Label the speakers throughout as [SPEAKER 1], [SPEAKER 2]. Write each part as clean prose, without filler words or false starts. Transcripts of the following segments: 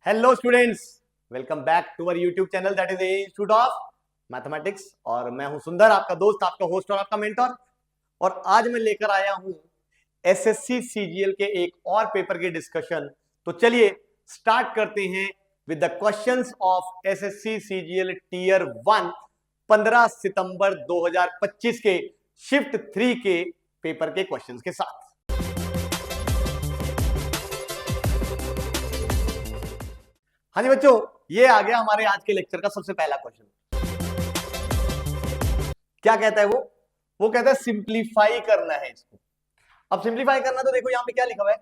[SPEAKER 1] Hello students, welcome back to our YouTube channel that is institute of mathematics. और मैं हूं सुंदर, आपका दोस्त, आपका होस्ट और आपका मेंटर। और आज मैं लेकर आया हूं एसएससी सीजीएल के एक और पेपर की डिस्कशन। तो चलिए स्टार्ट करते हैं with the questions of SSC CGL tier 1 15 सितंबर 2025 के शिफ्ट 3 के पेपर के क्वेश्चंस के साथ। हाँ जी बच्चों, ये आ गया हमारे आज के लेक्चर का सबसे पहला क्वेश्चन। क्या कहता है वो कहता है सिंप्लीफाई करना है इसको। अब सिंप्लीफाई करना, तो देखो यहां पे क्या लिखा हुआ है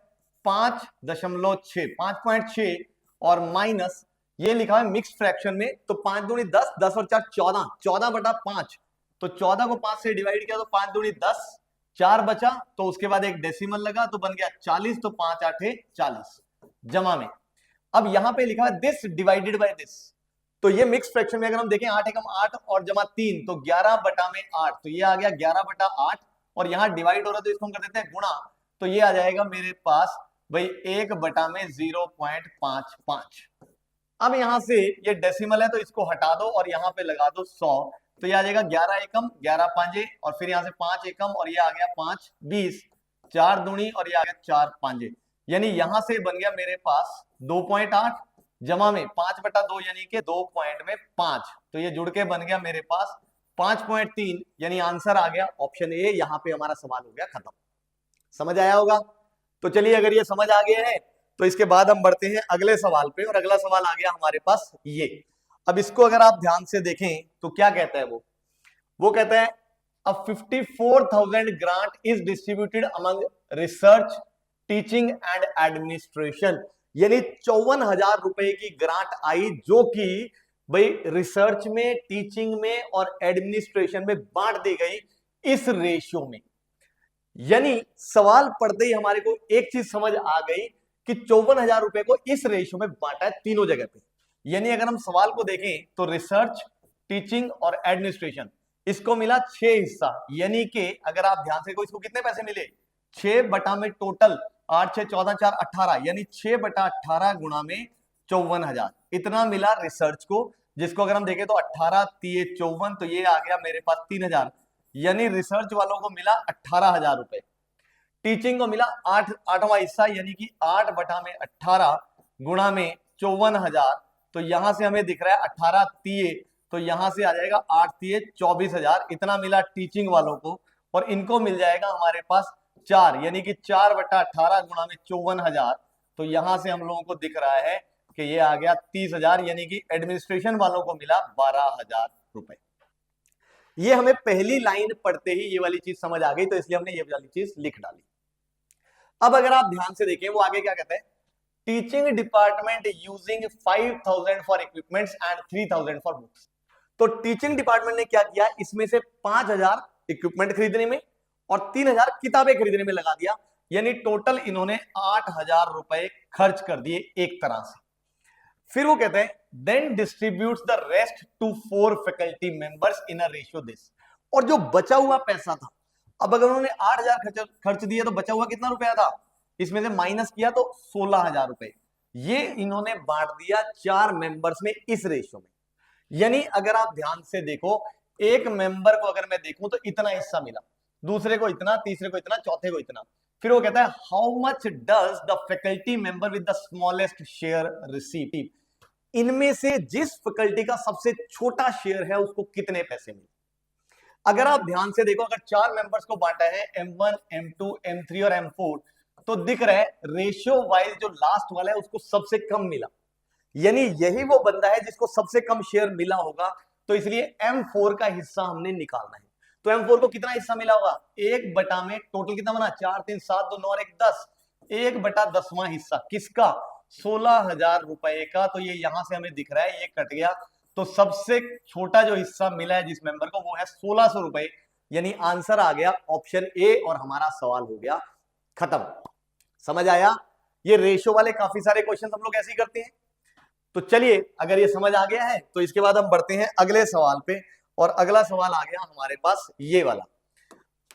[SPEAKER 1] 5.6 5.6 और माइनस ये लिखा है मिक्स फ्रैक्शन में। तो 5 दूनी 10, 10 और 4 14, 14/5। तो 14 को 5 से डिवाइड किया तो 5 दूनी 10, 4 बचा, तो उसके बाद एक डेसिमल लगा तो बन गया 40। तो 5 8 40 जमा में। अब यहां पे लिखा है दिस डिवाइडेड बाय दिस। तो ये मिक्स फ्रैक्शन में अगर हम देखें 8 एकम 8 और जमा 3 तो 11/8। तो ये आ गया 11/8 और यहां डिवाइड हो रहा है तो इसको हम कर देते हैं गुणा। तो ये आ जाएगा मेरे पास भाई 1/0.55। अब यहां से ये डेसिमल है तो इसको हटा दो और यहां पे लगा दो 100। तो ये आ जाएगा 11 एकम 11 पांजे और फिर यहां से 5 एकम और ये आ गया 5 20, 4 दूनी और ये आ गया 4 पांजे। यानी यहां से बन गया मेरे पास 2.8 जमा में 5/2 यानी कि 2 पॉइंट में 5। तो ये जुड़ के बन गया मेरे पास 5.3। यानी आंसर आ गया ऑप्शन ए। यहां पे हमारा सवाल हो गया खत्म। समझ आया होगा? तो चलिए, अगर ये समझ आ गया है तो इसके बाद हम बढ़ते हैं अगले सवाल पे। और अगला सवाल आ गया हमारे पास ये। अब इसको अगर आप ध्यान से देखें तो क्या कहता है वो कहता है अ 54,000 grant is distributed among research, teaching and administration. यानी 54,000 रुपए की ग्रांट आई जो कि भाई रिसर्च में, टीचिंग में और एडमिनिस्ट्रेशन में बांट दी गई इस रेशियो में। यानी सवाल पढ़ते ही हमारे को एक चीज समझ आ गई कि 54,000 रुपए को इस रेशियो में बांटा है तीनों जगह पे। यानी अगर हम सवाल को देखें तो रिसर्च, टीचिंग और एडमिनिस्ट्रेशन इसको मिला 6 हिस्सा। यानी कि अगर आप ध्यान से देखो इसको कितने पैसे मिले 6 बटा में टोटल 8 6 14 4 18, यानी 6/18 गुणा में 54,000 इतना मिला रिसर्च को। जिसको अगर हम देखें तो 18 3 54, तो ये आ गया मेरे पास 3,000। यानी रिसर्च वालों को मिला 18,000 रुपए। टीचिंग को मिला 8वां हिस्सा यानी कि 8 बटा में 18 गुणा में 54,000। तो यहां से हमें दिख रहा है 18 तीये, तो यहां से आ जाएगा 8 तीये 24,000 इतना मिला टीचिंग वालों को। और इनको मिल जाएगा हमारे पास 4 यानी कि 4/18 गुणा में 54,000। तो यहां से हम लोगों को दिख रहा है कि ये आ गया 30,000। यानी कि एडमिनिस्ट्रेशन वालों को मिला 12,000 रुपए। ये हमें पहली लाइन पढ़ते ही ये वाली चीज समझ आ गई, तो इसलिए हमने ये वाली चीज लिख डाली। अब अगर आप ध्यान से देखें वो आगे क्या कहते हैं, teaching department using 5,000 for equipments and 3,000 for books. तो टीचिंग डिपार्टमेंट ने क्या किया, इसमें से 5,000 इक्विपमेंट खरीदने में और 3,000 किताबें खरीदने में लगा दिया। यानी टोटल इन्होंने 8,000 रुपए खर्च कर दिए एक तरह से। फिर वो कहते हैं then distributes the rest to 4 faculty members in a ratio this. और जो बचा हुआ पैसा था, अब अगर उन्होंने 8,000 खर्च दिया तो बचा हुआ कितना रुपया था, इसमें से माइनस किया तो 16,000 रुपए। ये इन्होंने बांट दिया 4 मेंबर्स में इस रेशियो में। यानी अगर आप ध्यान से देखो, एक मेंबर को अगर मैं देखूं तो इतना हिस्सा मिला, दूसरे को इतना, तीसरे को इतना, चौथे को इतना। फिर वो कहता है how much does the faculty member with the smallest share receive. इनमें से जिस फैकल्टी का सबसे छोटा शेयर है उसको कितने पैसे मिले। अगर आप ध्यान से देखो, अगर 4 मेंबर्स को बांटा है M1 M2 M3 और M4, तो दिख रहा है रेशियो वाइज जो लास्ट वाला है उसको सबसे कम मिला। यानी यही वो बंदा है जिसको सबसे कम शेयर मिला होगा। तो इसलिए M4 का हिस्सा हमने निकालना है। तो M4 को कितना हिस्सा मिला होगा, 1 बटा में टोटल कितना बना 4 3 7 2 9 और 1 10, 1/10वां हिस्सा किसका, 16,000 रुपए का। तो ये यहां से हमें दिख रहा है ये कट गया। तो सबसे छोटा जो हिस्सा मिला है जिस मेंबर को वो है 1,600 रुपए। यानी आंसर आ गया ऑप्शन ए और हमारा सवाल हो गया खत्म। समझ आया? ये रेशियो वाले काफी सारे क्वेश्चन हम लोग ऐसे ही करते हैं। तो चलिए, अगर ये समझ आ गया है तो इसके बाद हम बढ़ते हैं अगले सवाल पे। और अगला सवाल आ गया हमारे पास ये वाला।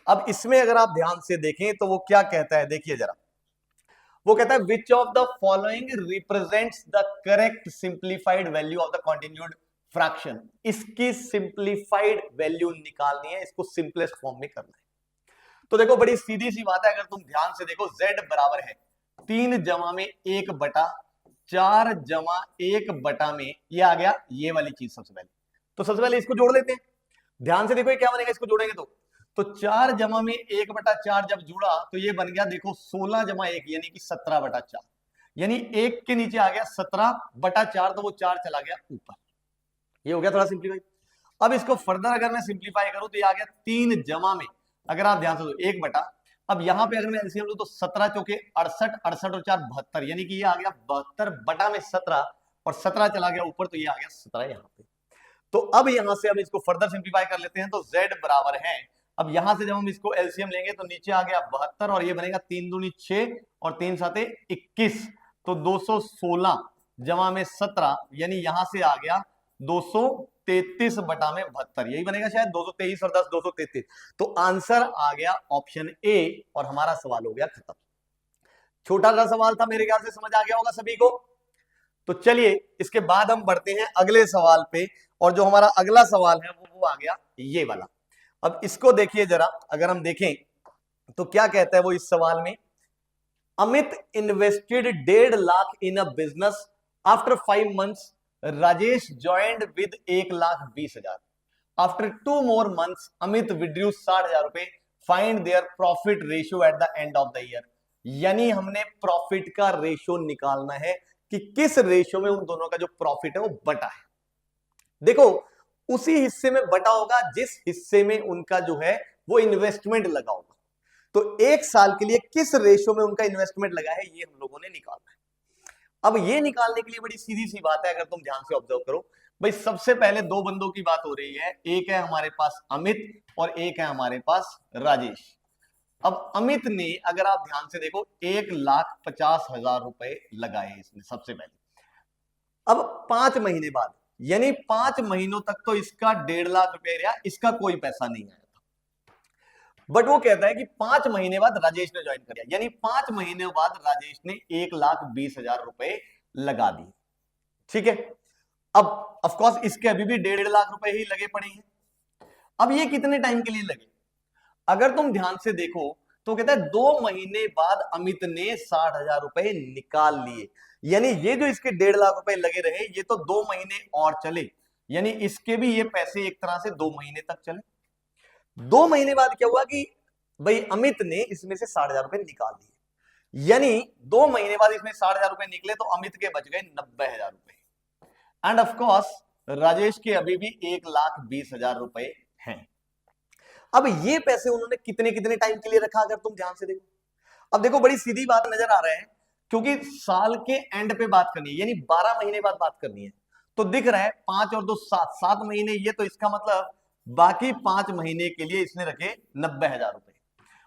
[SPEAKER 1] अब इसमें अगर आप ध्यान से देखें तो वो क्या कहता है, देखिए जरा। वो कहता है which of the following represents the correct simplified value of the continued fraction. इसकी सिंप्लीफाइड वैल्यू निकालनी है, इसको सिंपलेस्ट फॉर्म में करना है। तो देखो बड़ी सीधी सी बात है, अगर तुम ध्यान से देखो z बराबर है 3 जमा में 1 बटा 4 जमा 1 बटा में ये आ गया ये वाली चीज सबसे पहले। तो सबसे पहले इसको जोड़ लेते हैं, ध्यान से देखो ये क्या बनेगा, इसको जोड़ेंगे तो 4 जमा में 1 बटा 4 जब जुड़ा तो ये बन गया देखो 16 जमा 1 यानी कि 17 बटा 4, यानी 1 के नीचे आ गया 17 बटा 4, तो वो 4 चला गया ऊपर। ये हो गया थोड़ा सिंप्लीफाई। अब इसको फर्दर अगर मैं सिंप्लीफाई करूं तो ये आ गया 3 जमा में, अगर आप ध्यान से दो 1 बटा, अब यहां पे अगर मैं एलसीएम लूं तो 17 चौके 68, 68 और 4 72, यानी कि ये आ गया 72 बटा में 17 और 17 चला गया ऊपर, तो ये आ गया 17 यहां पे। तो अब यहां से हम इसको फर्दर सिंप्लीफाई कर लेते हैं, तो z बराबर है, अब यहां से जब हम इसको एलसीएम लेंगे तो नीचे आ गया 72 और ये बनेगा 3 दूनी 6 और 3 साते 21, तो 216 जमा में 17 यानी यहां से आ गया 233 बटा में 72, यही बनेगा शायद 223 और 10 233। तो आंसर आ गया ऑप्शन ए और हमारा सवाल हो गया खत्म। छोटा सा सवाल था, मेरे ख्याल से समझ आ गया होगा सभी को। तो चलिए इसके बाद हम बढ़ते हैं अगले सवाल पे, और जो हमारा अगला सवाल है वो आ गया ये वाला। अब इसको देखिए जरा, अगर हम देखें तो क्या कहता है वो इस सवाल में, Amit invested 1.5 lakh in a business, after 5 months Rajesh joined with 1,20,000, after 2 more months Amit withdrew 60,000 रुपए, find their profit ratio at the end of the year. यानी हमने प्रॉफिट का रेशियो निकालना है कि किस रेशियो में उन दोनों का जो प्रॉफिट है वो बटा है। देखो उसी हिस्से में बटा होगा जिस हिस्से में उनका जो है वो इन्वेस्टमेंट लगा होगा। तो 1 साल के लिए किस रेशियो में उनका इन्वेस्टमेंट लगा है ये हम लोगों ने निकालना है। अब ये निकालने के लिए बड़ी सीधी सी बात है, अगर तुम ध्यान से ऑब्जर्व करो भाई, सबसे पहले 2 बंदों की बात हो रही है, एक है हमारे पास अमित और एक है हमारे पास राजेश। अब अमित ने अगर आप ध्यान से देखो 1,50,000 रुपए लगाए इसने सबसे पहले। अब 5 महीने बाद यानी 5 महीनों तक तो इसका 1.5 लाख रुपए रहा, इसका कोई पैसा नहीं आया था। बट वो कहता है कि 5 महीने बाद राजेश ने ज्वाइन कर दिया, यानी 5 महीने बाद राजेश ने 1,20,000 रुपए लगा दिए। ठीक है, अब ऑफ कोर्स इसके अभी भी 1.5 लाख रुपए ही लगे पड़े हैं। अब ये कितने टाइम के लिए लगे, अगर तुम ध्यान से देखो तो कहता है 2 महीने बाद अमित ने 60,000 रुपए निकाल लिए, यानी ये जो इसके 1.5 लाख रुपए लगे रहे ये तो 2 महीने और चले, यानी इसके भी ये पैसे एक तरह से 2 महीने तक चले। 2 महीने बाद क्या हुआ कि भाई अमित ने इसमें से 60,000 रुपए निकाल दिए, यानी 2 महीने बाद इसमें 60,000 रुपए निकले तो अमित के बच गए 90,000 रुपए। एंड ऑफ कोर्स राजेश के अभी भी 1,20,000 रुपए हैं। अब ये पैसे उन्होंने कितने कितने टाइम के लिए रखा, अगर तुम ध्यान से देखो, अब देखो बड़ी सीधी बात नजर आ रहा है, क्योंकि साल के एंड पे बात करनी है यानी 12 महीने बाद बात करनी है, तो दिख रहा है 5 और 2 7, 7 महीने, ये तो इसका मतलब बाकी 5 महीने के लिए इसने रखे 90,000 रुपए,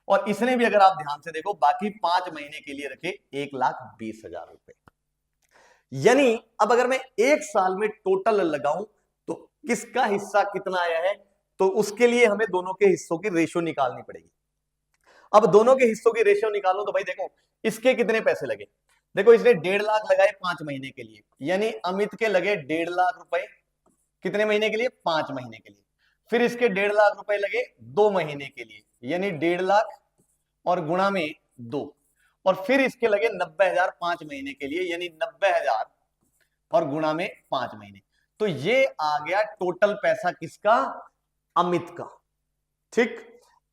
[SPEAKER 1] और इसने भी अगर आप ध्यान से देखो बाकी 5 महीने के लिए रखे 1,20,000 रुपए। यानी अब अगर मैं 1 साल में टोटल लगाऊं तो किसका हिस्सा कितना आया है, तो उसके लिए हमें दोनों के हिस्सों की रेशियो निकालनी पड़ेगी। अब दोनों के हिस्सों की रेशियो निकालो तो भाई देखो इसके कितने पैसे लगे, देखो इसने 1.5 लाख लगाए 5 महीने के लिए, यानी अमित के लगे 1.5 लाख रुपए कितने महीने के लिए, 5 महीने के लिए। फिर इसके 1.5 लाख रुपए लगे 2 महीने के लिए, यानी 1.5 लाख और गुणा में 2, और फिर इसके लगे 90,000 5 महीने के लिए, यानी 90,000 और गुणा में 5 महीने। तो ये आ गया टोटल पैसा किसका, अमित का। ठीक,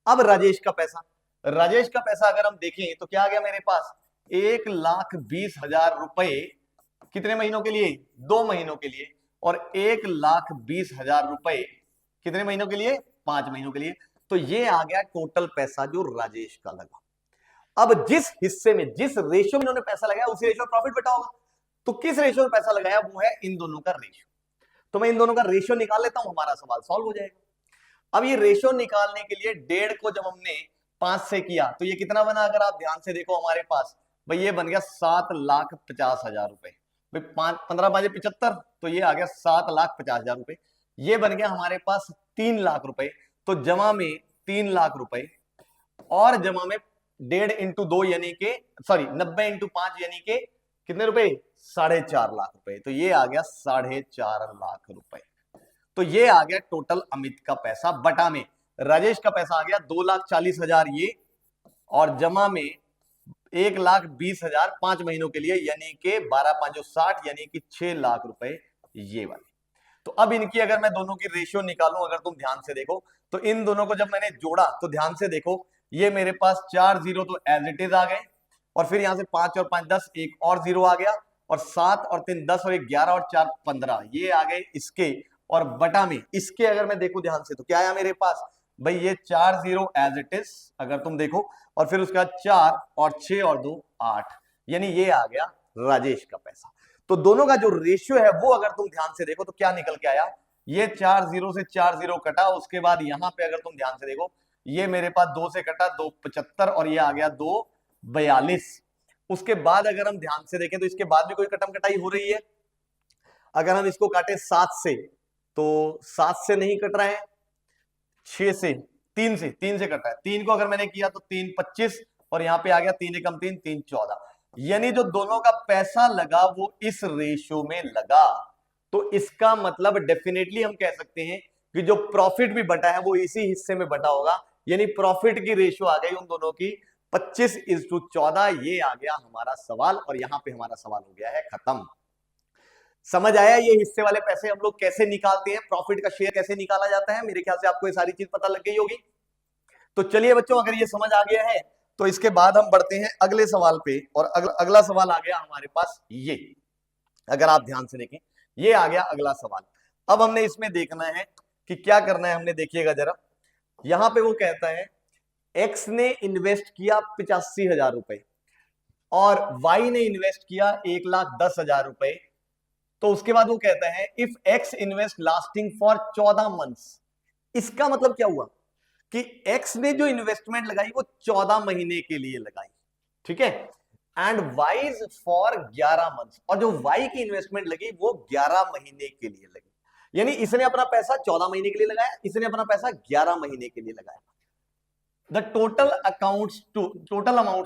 [SPEAKER 1] अब राजेश का पैसा, राजेश का पैसा अगर हम देखें तो क्या आ गया मेरे पास, 1,20,000 रुपए कितने महीनों के लिए, 2 महीनों के लिए, और 1,20,000 रुपए कितने महीनों के लिए, 5 महीनों के लिए। तो ये आ गया टोटल पैसा जो राजेश का लगा। अब जिस हिस्से में जिस रेशियो में इन्होंने पैसा लगाया उसी रेशियो में प्रॉफिट बटा होगा, तो किस रेशियो में पैसा लगाया वो है इन दोनों का रेशियो। तो मैं इन दोनों का रेशियो निकाल लेता हूं, हमारा सवाल सॉल्व हो जाएगा। अब ये रेशियो निकालने के लिए 1.5 को जब हमने 5 से किया तो ये कितना बना, अगर आप ध्यान से देखो हमारे पास भाई ये बन गया 7,50,000 रुपए, भाई 15 बाजे 75, तो ये आ गया 7,50,000 रुपए। ये बन गया हमारे पास 3 लाख रुपए, तो जमा में 3 लाख रुपए और जमा में 1.5 into 2 यानी के सॉरी 90 into 5 यानी के कितने रुपए, 4.5 लाख रुपए। तो ये आ गया 4.5 लाख रुपए। तो ये आ गया टोटल अमित का पैसा बटा में राजेश का पैसा आ गया 2,40,000 ये, और जमा में 1,20,000 5 महीनों के लिए, यानी कि 12×5 = 60, यानी कि 6 लाख रुपए ये वाले। तो अब इनकी अगर मैं दोनों की रेशियो निकालूं, अगर तुम ध्यान से देखो तो इन दोनों को जब मैंने जोड़ा तो ध्यान से देखो, ये मेरे पास 4 जीरो तो एज इट इज आ गए, और फिर यहां से 5 और 5 10, एक और जीरो आ गया, और 7 और 3 10, और 1 11 और 4 15, ये आ गए इसके। और बटा में इसके अगर मैं देखूं ध्यान से तो क्या आया मेरे पास भाई, ये 4 जीरो एज इट इज अगर तुम देखो, और फिर उसके बाद 4 और 6 और 2 8, यानी ये आ गया राजेश का पैसा। तो दोनों का जो रेशियो है वो अगर तुम ध्यान से देखो तो क्या निकल के आया, ये 4 जीरो से 4 जीरो कटा, उसके बाद यहां पे अगर तुम ध्यान से देखो, ये मेरे पास 2 से कटा 2,75, और ये आ गया 2,42। उसके बाद अगर हम ध्यान से देखें तो इसके बाद भी कोई कटम कटाई हो रही है। अगर हम इसको काटे 7 से तो 7 से नहीं कट रहा है, 6 से 3 से कट रहा है। 3 को अगर मैंने किया तो 3 25, और यहां पे आ गया 3 एकम 3 3 14, यानी जो दोनों का पैसा लगा वो इस रेशियो में लगा। तो इसका मतलब डेफिनेटली हम कह सकते हैं कि जो प्रॉफिट भी बटा है वो इसी हिस्से में बटा होगा, यानी प्रॉफिट की रेशियो आ गई उन दोनों की 25:14। ये आ गया हमारा सवाल, और यहां पे हमारा सवाल हो गया है खत्म। समझ आया ये हिस्से वाले पैसे हम लोग कैसे निकालते हैं, प्रॉफिट का शेयर कैसे निकाला जाता है? मेरे ख्याल से आपको ये सारी चीज पता लग गई होगी। तो चलिए बच्चों, अगर ये समझ आ गया है तो इसके बाद हम बढ़ते हैं अगले सवाल पे, और अगला सवाल आ गया हमारे पास ये, अगर आप ध्यान से देखें ये आ गया अगला सवाल। अब हमने इसमें देखना है कि क्या करना है, हमने देखिएगा जरा, यहां पे वो कहता है एक्स ने इन्वेस्ट किया 85,000 रुपए और वाई ने इन्वेस्ट किया 1,10,000 रुपए। तो उसके बाद वो कहता है if x invest lasting for 14 months. इसका मतलब क्या हुआ कि एक्स ने जो इन्वेस्टमेंट लगाई वो 14 महीने के लिए लगाई, ठीक है, एंड वाइज फॉर 11 मंथ्स, और जो वाई की इन्वेस्टमेंट लगी वो 11 महीने के लिए लगी, यानी इसने अपना पैसा 14 महीने के लिए लगाया, इसने अपना पैसा 11 महीने के लिए लगाया। द टोटल अमाउंट्स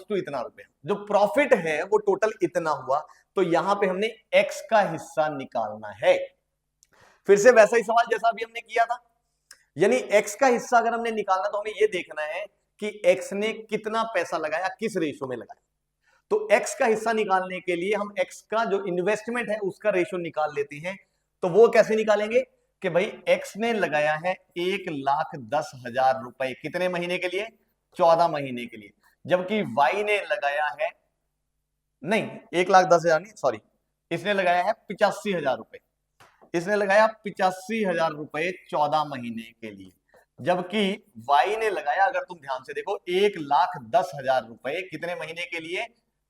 [SPEAKER 1] टू इतना रुपया, जो प्रॉफिट है वो टोटल इतना हुआ। तो यहां पे हमने एक्स का हिस्सा निकालना है। फिर से वैसा ही सवाल जैसा अभी हमने किया था, यानी एक्स का हिस्सा अगर हमने निकालना तो हमें ये देखना है कि एक्स ने कितना पैसा लगाया, किस रेशियो में लगाया। तो एक्स का हिस्सा निकालने के लिए हम एक्स का जो इन्वेस्टमेंट है उसका रेशियो निकाल लेते हैं। तो वो कैसे निकालेंगे कि भाई एक्स ने लगाया है 1,10,000 रुपए, कितने महीने के लिए, 14 महीने के लिए, जबकि वाई ने लगाया है, नहीं 1,10,000 नहीं, सॉरी, इसने लगाया है 85,000 रुपए, इसने लगाया 85,000 रुपए 14 महीने के लिए, जबकि वाई ने लगाया, अगर तुम ध्यान से देखो, 1,10,000 रुपए कितने महीने के लिए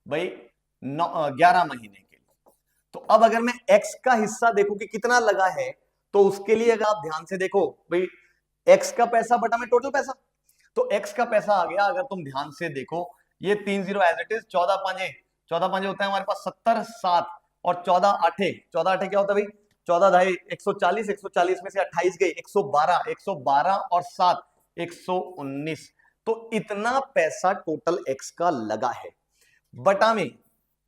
[SPEAKER 1] भाई, 11 महीने के लिए। तो अब अगर मैं एक्स का हिस्सा देखूं कि कितना लगा है, तो उसके लिए अगर आप ध्यान से देखो भाई, एक्स का पैसा बटा में टोटल पैसा, तो एक्स का पैसा आ गया, अगर तुम ध्यान से देखो, ये 3 जीरो एज इट इज, 14 पांचे होता है हमारे पास 70, 7 और 14 आठे क्या होता है भाई, 14 ढाई 140, 140 में से 28 गई, 112 और 7 119। तो इतना पैसा टोटल एक्स का लगा है बटा में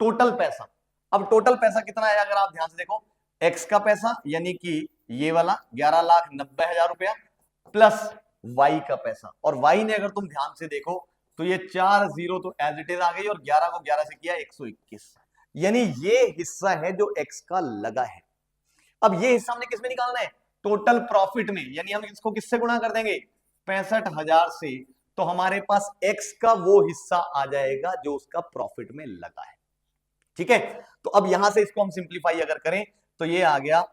[SPEAKER 1] टोटल पैसा। अब टोटल पैसा कितना है अगर आप ध्यान से देखो, एक्स का पैसा यानी कि ये वाला 11,90,000 रुपया प्लस वाई का पैसा, और वाई ने अगर तुम ध्यान से देखो तो ये 4 जीरो तो एज इट इज आ गई, और 11 को 11 से किया 121, यानी ये हिस्सा है जो एक्स का लगा है। अब ये हिस्सा हमने किसमें निकालना है, टोटल प्रॉफिट में, यानी हम इसको किससे गुणा कर देंगे, 65,000 से, तो हमारे पास एक्स का वो हिस्सा आ जाएगा जो उसका प्रॉफिट में लगा है, ठीक है। तो अब यहां से इसको हम सिंप्लीफाई अगर करें तो ये आ गया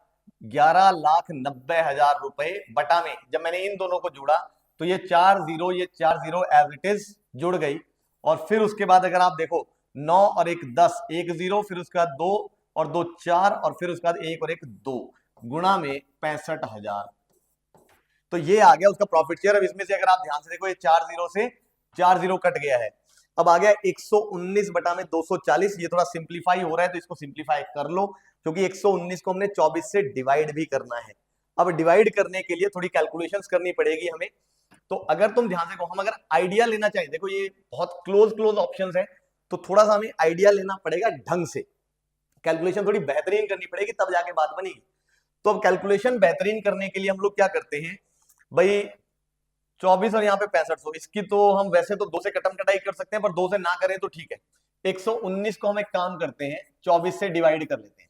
[SPEAKER 1] 11,90,000 रुपए बटा में, जब मैंने इन दोनों को जोड़ा तो ये 4 जीरो एज इट इज जुड़ गई, और फिर उसके बाद अगर आप देखो 9 और 1 10, 1 जीरो, फिर उसके बाद 2 और 2 4, और फिर उसके बाद 1 और 1 2, गुणा में 65,000। तो ये आ गया उसका प्रॉफिट शेयर। अब इसमें से अगर आप ध्यान से देखो, ये 4 जीरो से 4 जीरो कट गया है, अब आ गया 119 बटा में 240। ये थोड़ा सिंप्लीफाई हो रहा है तो इसको सिंप्लीफाई कर लो, क्योंकि 119 को हमने 24 से डिवाइड भी करना है। अब डिवाइड करने के लिए थोड़ी कैलकुलेशंस करनी पड़ेगी हमें। तो अगर तुम ध्यान से, हम अगर आइडिया लेना चाहें, देखो ये बहुत क्लोज ऑप्शंस है, तो थोड़ा सा हमें आइडिया लेना पड़ेगा ढंग से, कैलकुलेशन थोड़ी बेहतरीन करनी पड़ेगी, तब जाके बात बनेगी। तो अब कैलकुलेशन बेहतरीन करने के लिए हम लोग क्या करते हैं भाई, 24 और यहाँ पे 6500, इसकी तो हम वैसे तो 2 से कटम कटाई कर सकते हैं, पर 2 से ना करें तो ठीक है। 119 को हम एक काम करते हैं 24 से डिवाइड कर लेते हैं,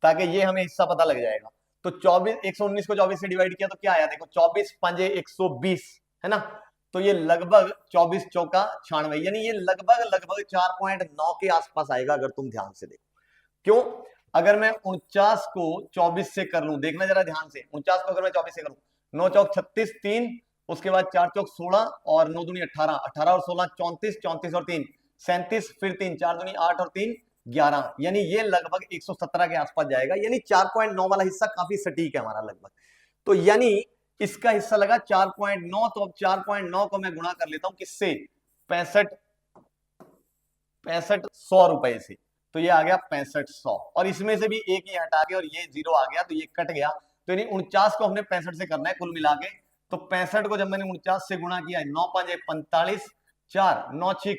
[SPEAKER 1] ताकि ये हमें हिस्सा पता लग जाएगा। तो 119 को 24 से डिवाइड किया तो क्या आया, देखो 24 पंजे 120 है ना, तो ये लगभग 24 चौका 96, यानी ये लगभग 4.9 के आसपास आएगा अगर तुम ध्यान से देखो। क्यों, अगर मैं 49 को 24 से कर लूं, देखना जरा ध्यान से, 49 को अगर मैं 24 से करूं, 9 चौक 36, 3, उसके बाद 4 चौक 16 और 9 दूनी 18, 18 और 16 34, 34 और 3 37, फिर 3 4 दूनी 8 और 3 11, यानी ये लगभग 117 के आसपास जाएगा, यानी 4.9 वाला हिस्सा काफी सटीक है हमारा लगभग। तो यानी इसका हिस्सा लगा 4.9, तो अब 4.9 को मैं गुणा कर लेता हूं किससे, 65 रुपए से, तो ये आ गया 6500, और इसमें से भी एक ही हटा के और ये जीरो आ गया, तो ये कट गया, तो यानी 49 को हमने 65 से करना है कुल मिला के। तो 65 को जब मैंने 49 से गुणा किया, 9 5 45, 4 9 6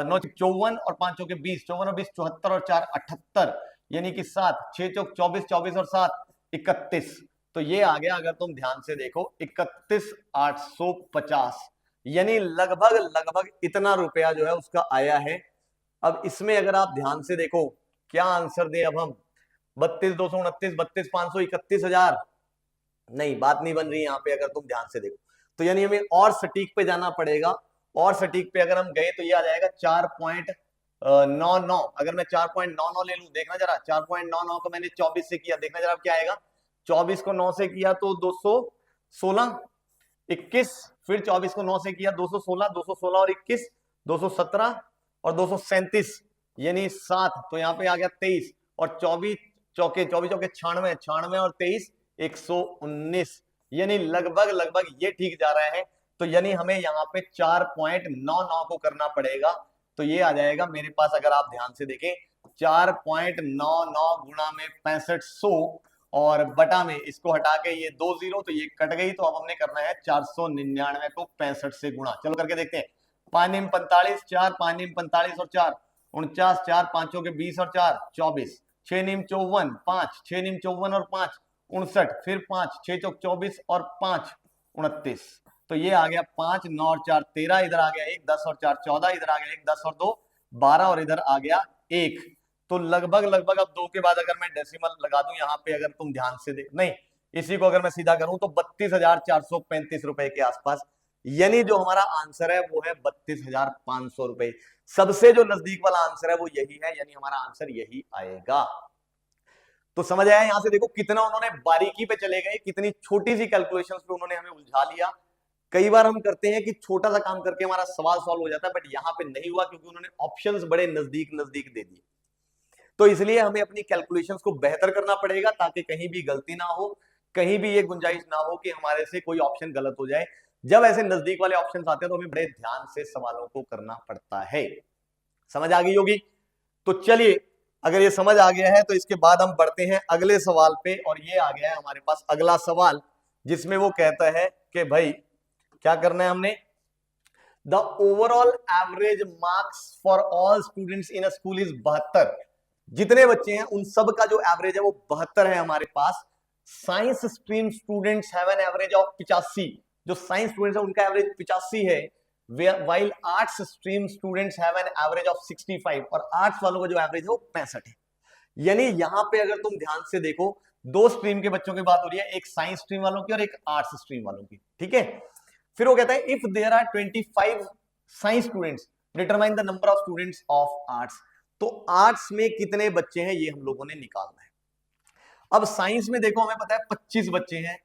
[SPEAKER 1] 9 54 और 5 चौके 20, 54 और 20 74 और 4 78, यानी कि 7 6 चौक 24, 24 और 7 31, तो ये आ गया अगर तुम ध्यान से देखो 31,850, यानी लगभग इतना रुपया जो है उसका आया है। अब इसमें अगर आप ध्यान से देखो क्या आंसर दे, अब हम 32,229, 32,500, 31,000, नहीं बात नहीं बन रही यहाँ पे अगर तुम ध्यान से देखो, तो यानी हमें और सटीक पे जाना पड़ेगा, और सटीक पे अगर हम गए तो ये आ जाएगा 4.99, अगर मैं 4.99 ले लूं, देखना जरा 4.99 को मैंने 24 से किया, देखना जरा क्या आएगा, 24 को 9 से किया तो 216, 21, फिर 24 को 9 से किया 216, 216 और 21 217 और 237, यानी 7, तो यहाँ पे आ गया 23, और 24 चौके 96, 96 और 23 119, यानी लगभग ये ठीक जा रहा है। तो यानी हमें यहाँ पे 4.99 को करना पड़ेगा, तो ये आ जाएगा मेरे पास, अगर आप ध्यान से देखें 4.99 गुणा में 6500 और बटा में इसको हटा के ये 2 0, तो ये कट गई, तो अब हमने करना है 499 को 65 से गुणा, चलो करके देखते हैं। 5 नीम 45, 4 5 नीम 45 और 4 49, 4 पांचों के 20 और 4 24, 6 नीम 54, 5 6 नीम 54 और 5 59, फिर 5 6 चौक 24 और 5 29, तो ये आ गया 5 9 और 4 13, इधर आ गया 1 10 और 4 14, इधर आ गया 1 10 और 2 12 और इधर आ गया 1, तो लगभग अब 2 के बाद अगर मैं डेसिमल लगा दूं यहाँ पे, अगर तुम ध्यान से देख, नहीं इसी को अगर मैं सीधा करूं तो 32,435 रुपए के आसपास, यानी जो हमारा आंसर है वो है 32,500 रुपए। सबसे जो नजदीक वाला आंसर है वो यही है, यानी हमारा आंसर यही आएगा। तो समझ आया, यहां से देखो कितना उन्होंने बारीकी पे चले गए, कितनी छोटी सी कैलकुलेशंस पे उन्होंने हमें उलझा लिया। कई बार हम करते हैं कि छोटा सा काम करके हमारा सवाल सॉल्व हो जाता है, बट यहां पे नहीं हुआ क्योंकि उन्होंने ऑप्शंस बड़े नजदीक दे दिए। तो इसलिए हमें अपनी कैलकुलेशंस को बेहतर करना पड़ेगा ताकि कहीं भी गलती ना हो, कहीं भी ये गुंजाइश ना हो कि हमारे से कोई ऑप्शन गलत हो जाए। जब ऐसे नजदीक वाले ऑप्शन आते हैं तो हमें बड़े ध्यान से सवालों को करना पड़ता है। समझ आ गई होगी? तो चलिए, अगर ये समझ आ गया है तो इसके बाद हम बढ़ते हैं अगले सवाल पे, और ये आ गया है हमारे पास अगला सवाल, जिसमें वो कहता है कि भाई क्या करना है हमने, the overall average marks for all students in a school is 72, जितने बच्चे हैं उन सब का जो एवरेज है वो 72 है हमारे पास। Science stream students have an average of 85, जो साइंस स्टूडेंट्स है उनका एवरेज 85 है, while arts stream students have an average of 65, और आर्ट्स वालों का जो एवरेज है वो 65 है। यानी यहां पे अगर तुम ध्यान से देखो, दो स्ट्रीम के बच्चों की बात हो रही है, एक साइंस स्ट्रीम वालों की और एक आर्ट्स स्ट्रीम वालों की, ठीक है। फिर वो कहता है if there are 25 science students determine the number of students of arts, तो आर्ट्स में कितने बच्चे हैं ये हम लोगों ने निकालना है। अब साइंस में देखो हमें पता है 25 बच्चे हैं,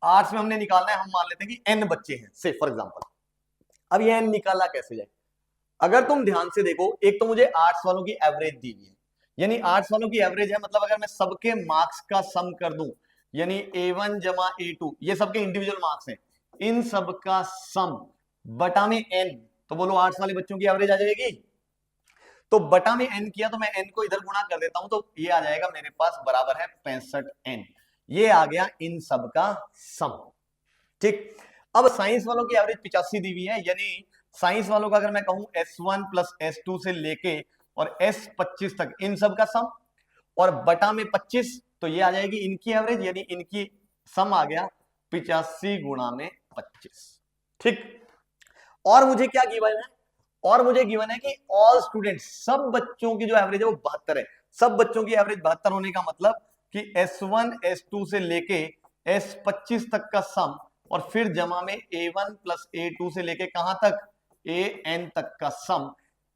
[SPEAKER 1] आर्ट्स में हमने निकालना है, हम मान लेते हैं कि n बच्चे हैं से फॉर एग्जांपल। अब ये n निकाला कैसे जाए, अगर तुम ध्यान से देखो, एक तो मुझे आर्ट्स वालों की एवरेज दी हुई है, यानी आर्ट्स वालों की एवरेज है, मतलब अगर मैं सबके मार्क्स का सम कर दूं, यानी A1 जमा A2, ये सबके इंडिविजुअल मार्क्स हैं, इन सब का सम बटा में n, तो बोलो आर्ट्स वाले बच्चों की एवरेज आ जाएगी। तो बटा में n किया तो मैं n को इधर गुणा कर देता हूं, तो ये आ जाएगा मेरे पास बराबर है 65n, ये आ गया इन सब का सम, ठीक। अब साइंस वालों की एवरेज 85 दी हुई है, यानी साइंस वालों का अगर मैं कहूं S1 प्लस S2 से लेके और S25 तक इन सब का सम और बटा में 25, तो ये आ जाएगी इनकी एवरेज, यानी इनकी सम आ गया 85 गुणा में 25। ठीक, और मुझे क्या गिवन है, और मुझे गिवन है कि ऑल स्टूडेंट, सब बच्चों की जो एवरेज है वो 72 है। सब बच्चों की एवरेज 72 होने का मतलब कि S1 S2 से लेके S25 तक का सम और फिर जमा में A1 प्लस A2 से लेके कहां तक, AN तक का सम,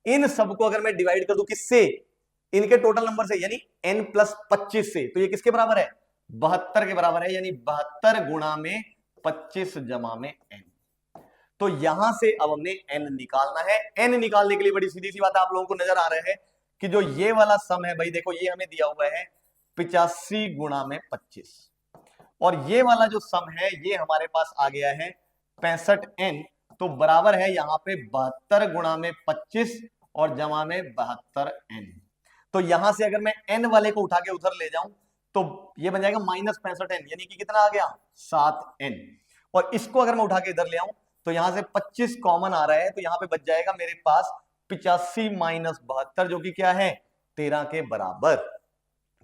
[SPEAKER 1] इन सबको अगर मैं डिवाइड कर दूं किससे, इनके टोटल नंबर से, यानी n प्लस 25 से, तो ये किसके बराबर है, 72 के बराबर है, यानी 72 गुणा में 25 जमा में n। तो यहां से अब हमने n निकालना है। n निकालने के लिए बड़ी सीधी सी बात है, आप लोगों को नजर आ रहा है कि जो ये वाला सम है भाई, देखो ये हमें दिया हुआ है 85 गुणा में 25, और ये वाला जो सम है ये हमारे पास आ गया है 65n, तो बराबर है यहां पे 72 गुणा में 25 और जमा में 72n। तो यहां से अगर मैं n वाले को उठा के उधर ले जाऊं तो ये बन जाएगा -65n, यानी कि कितना आ गया 7n, और इसको अगर मैं उठा के इधर ले आऊं तो यहां से 25 कॉमन आ रहा है, तो यहां पे बच जाएगा मेरे पास 85 माइनस 72, जो कि क्या है 13 के बराबर।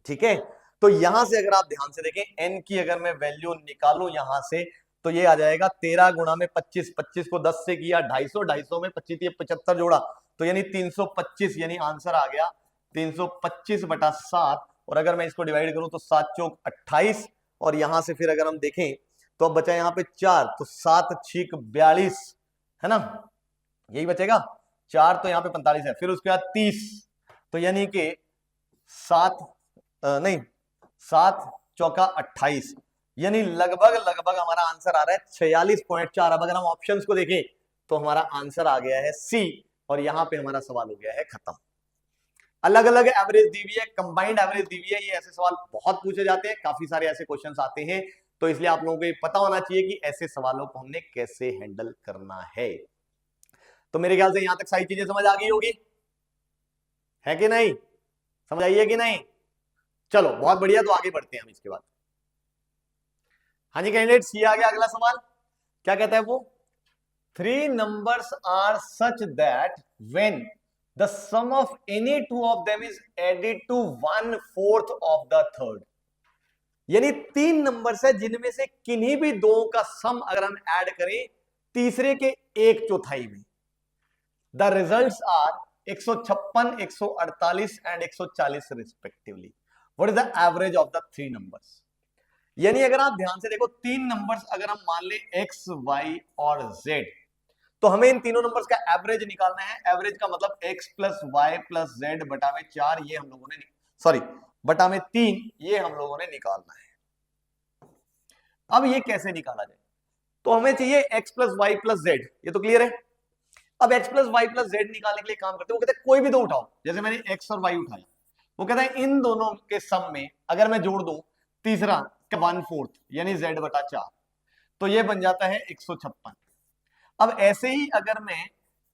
[SPEAKER 1] ठीक है, तो यहां से अगर आप ध्यान से देखें n की अगर मैं वैल्यू निकालूं यहां से, तो ये आ जाएगा 13 गुणा में 25, 25 को 10 से किया 250, 250 में 25 75 जोड़ा, तो यानी 325, यानी आंसर आ गया 325 बटा 7, और अगर मैं इसको डिवाइड करूं तो 7 चौक 28, और यहां से फिर अगर हम देखें तो अब बचा यहाँ पे 4, तो 7 छीक 42 है ना, यही बचेगा 4, तो यहाँ पे 45 है, फिर उसके बाद 30, तो यानी कि 7 चौका 28, यानी लगभग लगभग हमारा आंसर आ रहा है 46.4। अब अगर हम ऑप्शंस को देखें तो हमारा आंसर आ गया है सी, और यहां पे हमारा सवाल हो गया है खत्म। अलग अलग एवरेज दी हुई है, कंबाइंड एवरेज दी हुई है, ये ऐसे सवाल बहुत पूछे जाते हैं, काफी सारे ऐसे क्वेश्चंस आते हैं, तो इसलिए आप लोगों को ये पता होना चाहिए कि ऐसे सवालों को हमने कैसे हैंडल करना है। तो मेरे ख्याल से यहां तक सारी चीजें समझ आ गई होगी, है कि नहीं, समझ आई है कि नहीं, चलो बहुत बढ़िया, तो आगे बढ़ते हैं हम इसके बाद। हाँ जी कैंडिडेट्स, ये आ गया अगला सवाल, क्या कहता है वो, 3 numbers are such that when the sum of any two of them is added to 1/4 of the third, यानी 3 नंबर्स है जिनमें से किन्हीं भी दो का सम अगर हम ऐड करें तीसरे के 1/4 में, the results are 156, 148 and 140 respectively, what is the average of the 3 numbers. यानी अगर आप ध्यान से देखो, 3 नंबर्स अगर हम मान ले x, y और z, तो हमें इन तीनों नंबर्स का एवरेज निकालना है। एवरेज का मतलब x plus y plus z बटा में 4, ये हम लोगों ने, सॉरी बटा में 3, ये हम लोगों ने निकालना है। अब ये कैसे निकाला जाए, तो हमें चाहिए x plus y plus z, ये तो क्लियर है। अब x plus y plus z निकालने के लिए काम करते हैं, वो कहते हैं कोई भी दो उठाओ, जैसे मैंने x और y उठाया, वो कहता है इन दोनों के सम में अगर मैं जोड़ दूं तीसरा 1/4 यानी z बटा 4, तो ये बन जाता है 156। अब ऐसे ही अगर मैं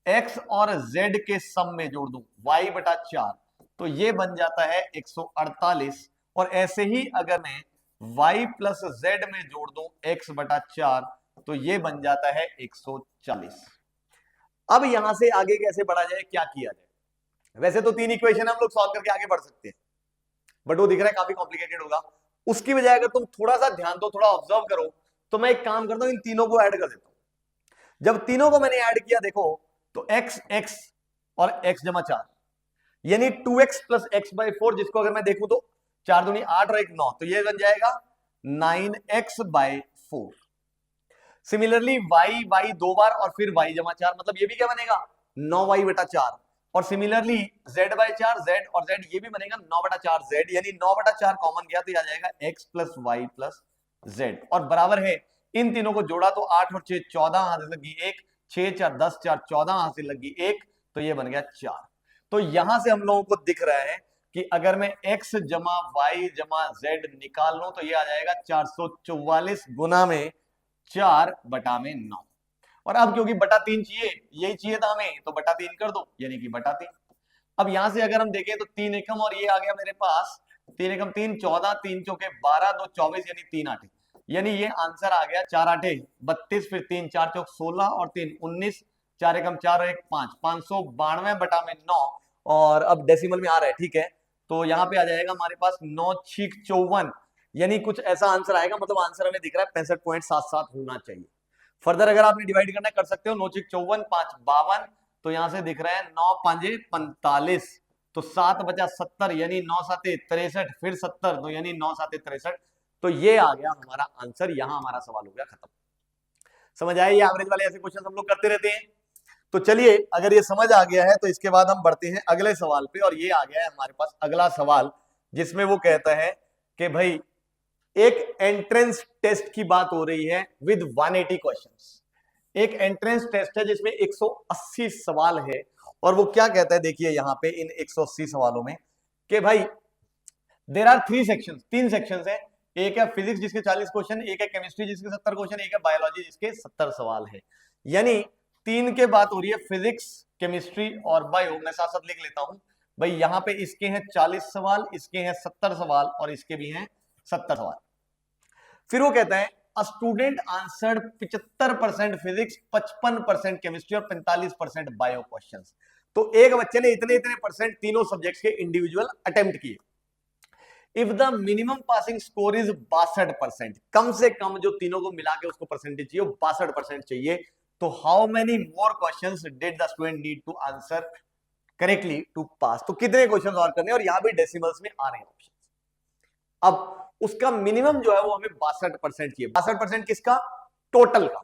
[SPEAKER 1] x और z के सम में जोड़ दूं y बटा 4, तो ये बन जाता है 148, और ऐसे ही अगर मैं y प्लस z में जोड़ दूं x बटा 4, तो ये बन जाता है 140। अब यहां से आगे कैसे बढ़ा जाए, क्या किया जाए, वैसे तो 3 इक्वेशन हम लोग सॉल्व करके आगे बढ़ सकते हैं, बट वो दिख रहा है काफी कॉम्प्लिकेटेड होगा। उसकी बजाय अगर तुम थोड़ा सा ध्यान दो, थोड़ा ऑब्जर्व करो, तो मैं एक काम करता हूं, इन तीनों को ऐड कर देता हूं। जब तीनों को मैंने ऐड किया देखो, तो x x और x जमा 4, यानी 2x प्लस x बाई 4, जिसको अगर मैं देखूं तो 4 दूनी 8 और 1 9, तो ये बन जाएगा 9x by 4। Similarly y y 2 बार और फिर y जमा 4, मतलब ये भी क्या बनेगा 9y बटा 4, और सिमिलरली z बाई 4 z और z, ये भी बनेगा 9 बटा 4 z, यानी 9 बटा 4 कॉमन गया तो ये आ जाएगा x plus y plus z, और बराबर है इन तीनों को जोड़ा तो 8 और 6 14, हाथ से लगी 1, 6 4 10 4 14, हाथ से लगी 1, तो ये बन गया 4। तो यहां से हम लोगों को दिख रहा है कि अगर मैं x जमा वाई जमा z निकाल लूं तो ये आ जाएगा 444 गुना में 4 बटा में 9, और अब क्योंकि बटा 3 चाहिए, यही चाहिए था हमें, तो बटा 3 कर दो, यानी कि बटा 3। अब यहां से अगर हम देखें तो 3 एकम और ये आ गया मेरे पास 3 एकम 3 14, 3 चौके 12, 2 24, यानी 3 8, यानी ये आंसर आ गया 4 8 32, फिर 3 4 चौक 16 और 3 19, 4 एकम 4 और 1 5, 592 बटा में 9, और अब डेसिमल में आ रहा है, ठीक है। तो यहाँ पे आ जाएगा हमारे पास 9 6 54, यानी कुछ ऐसा आंसर आएगा, मतलब आंसर हमें दिख रहा है 65.77 होना चाहिए। फर्दर अगर आपने डिवाइड करना कर सकते हो, 9 6 54 5 52, तो यहां से दिख रहा है 9 5 45, तो 7 बचा 70, यानी 9 7 63, फिर 70, तो यानी 9 7 63, तो ये आ गया हमारा आंसर। यहां हमारा सवाल हो गया खत्म। समझ आया, ये एवरेज वाले ऐसे क्वेश्चन हम लोग करते रहते हैं। तो चलिए, अगर ये समझ आ गया है तो इसके बाद हम बढ़ते हैं अगले सवाल पे, और ये आ गया है हमारे पास अगला सवाल, जिसमें वो कहता है कि भाई एक एंट्रेंस टेस्ट की बात हो रही है विद 180 क्वेश्चंस। एक एंट्रेंस टेस्ट है जिसमें 180 सवाल है, और वो क्या कहता है, देखिए यहां पे इन 180 सवालों में कि भाई देयर आर 3 सेक्शंस, 3 सेक्शंस है। एक है फिजिक्स जिसके 40 क्वेश्चन, एक है केमिस्ट्री जिसके 70 क्वेश्चन, एक है बायोलॉजी जिसके 70 सवाल है। यानी 3 के बात हो रही है, फिजिक्स, केमिस्ट्री और बायो। मैं साथ साथ लिख लेता हूं भाई, यहां पे इसके हैं 40 सवाल, इसके हैं 70 सवाल, और इसके भी हैं 70 सवाल। फिर वो कहता है a student answered 75% physics, 55% chemistry और 45% बायो क्वेश्चंस। तो एक बच्चे ने इतने इतने परसेंट तीनों सब्जेक्ट्स के इंडिविजुअल अटेम्प्ट किए। If the minimum passing score is 62%, कम से कम जो तीनों को मिला के उसको परसेंटेज चाहिए वो 62% चाहिए। तो how many more questions did the student need to answer correctly to pass? तो कितने क्वेश्चंस और करने, और यहां भी डेसिमल्स में आ रहे हैं ऑप्शन। अब उसका मिनिमम जो है वो हमें 62% चाहिए। 62% किसका? टोटल का।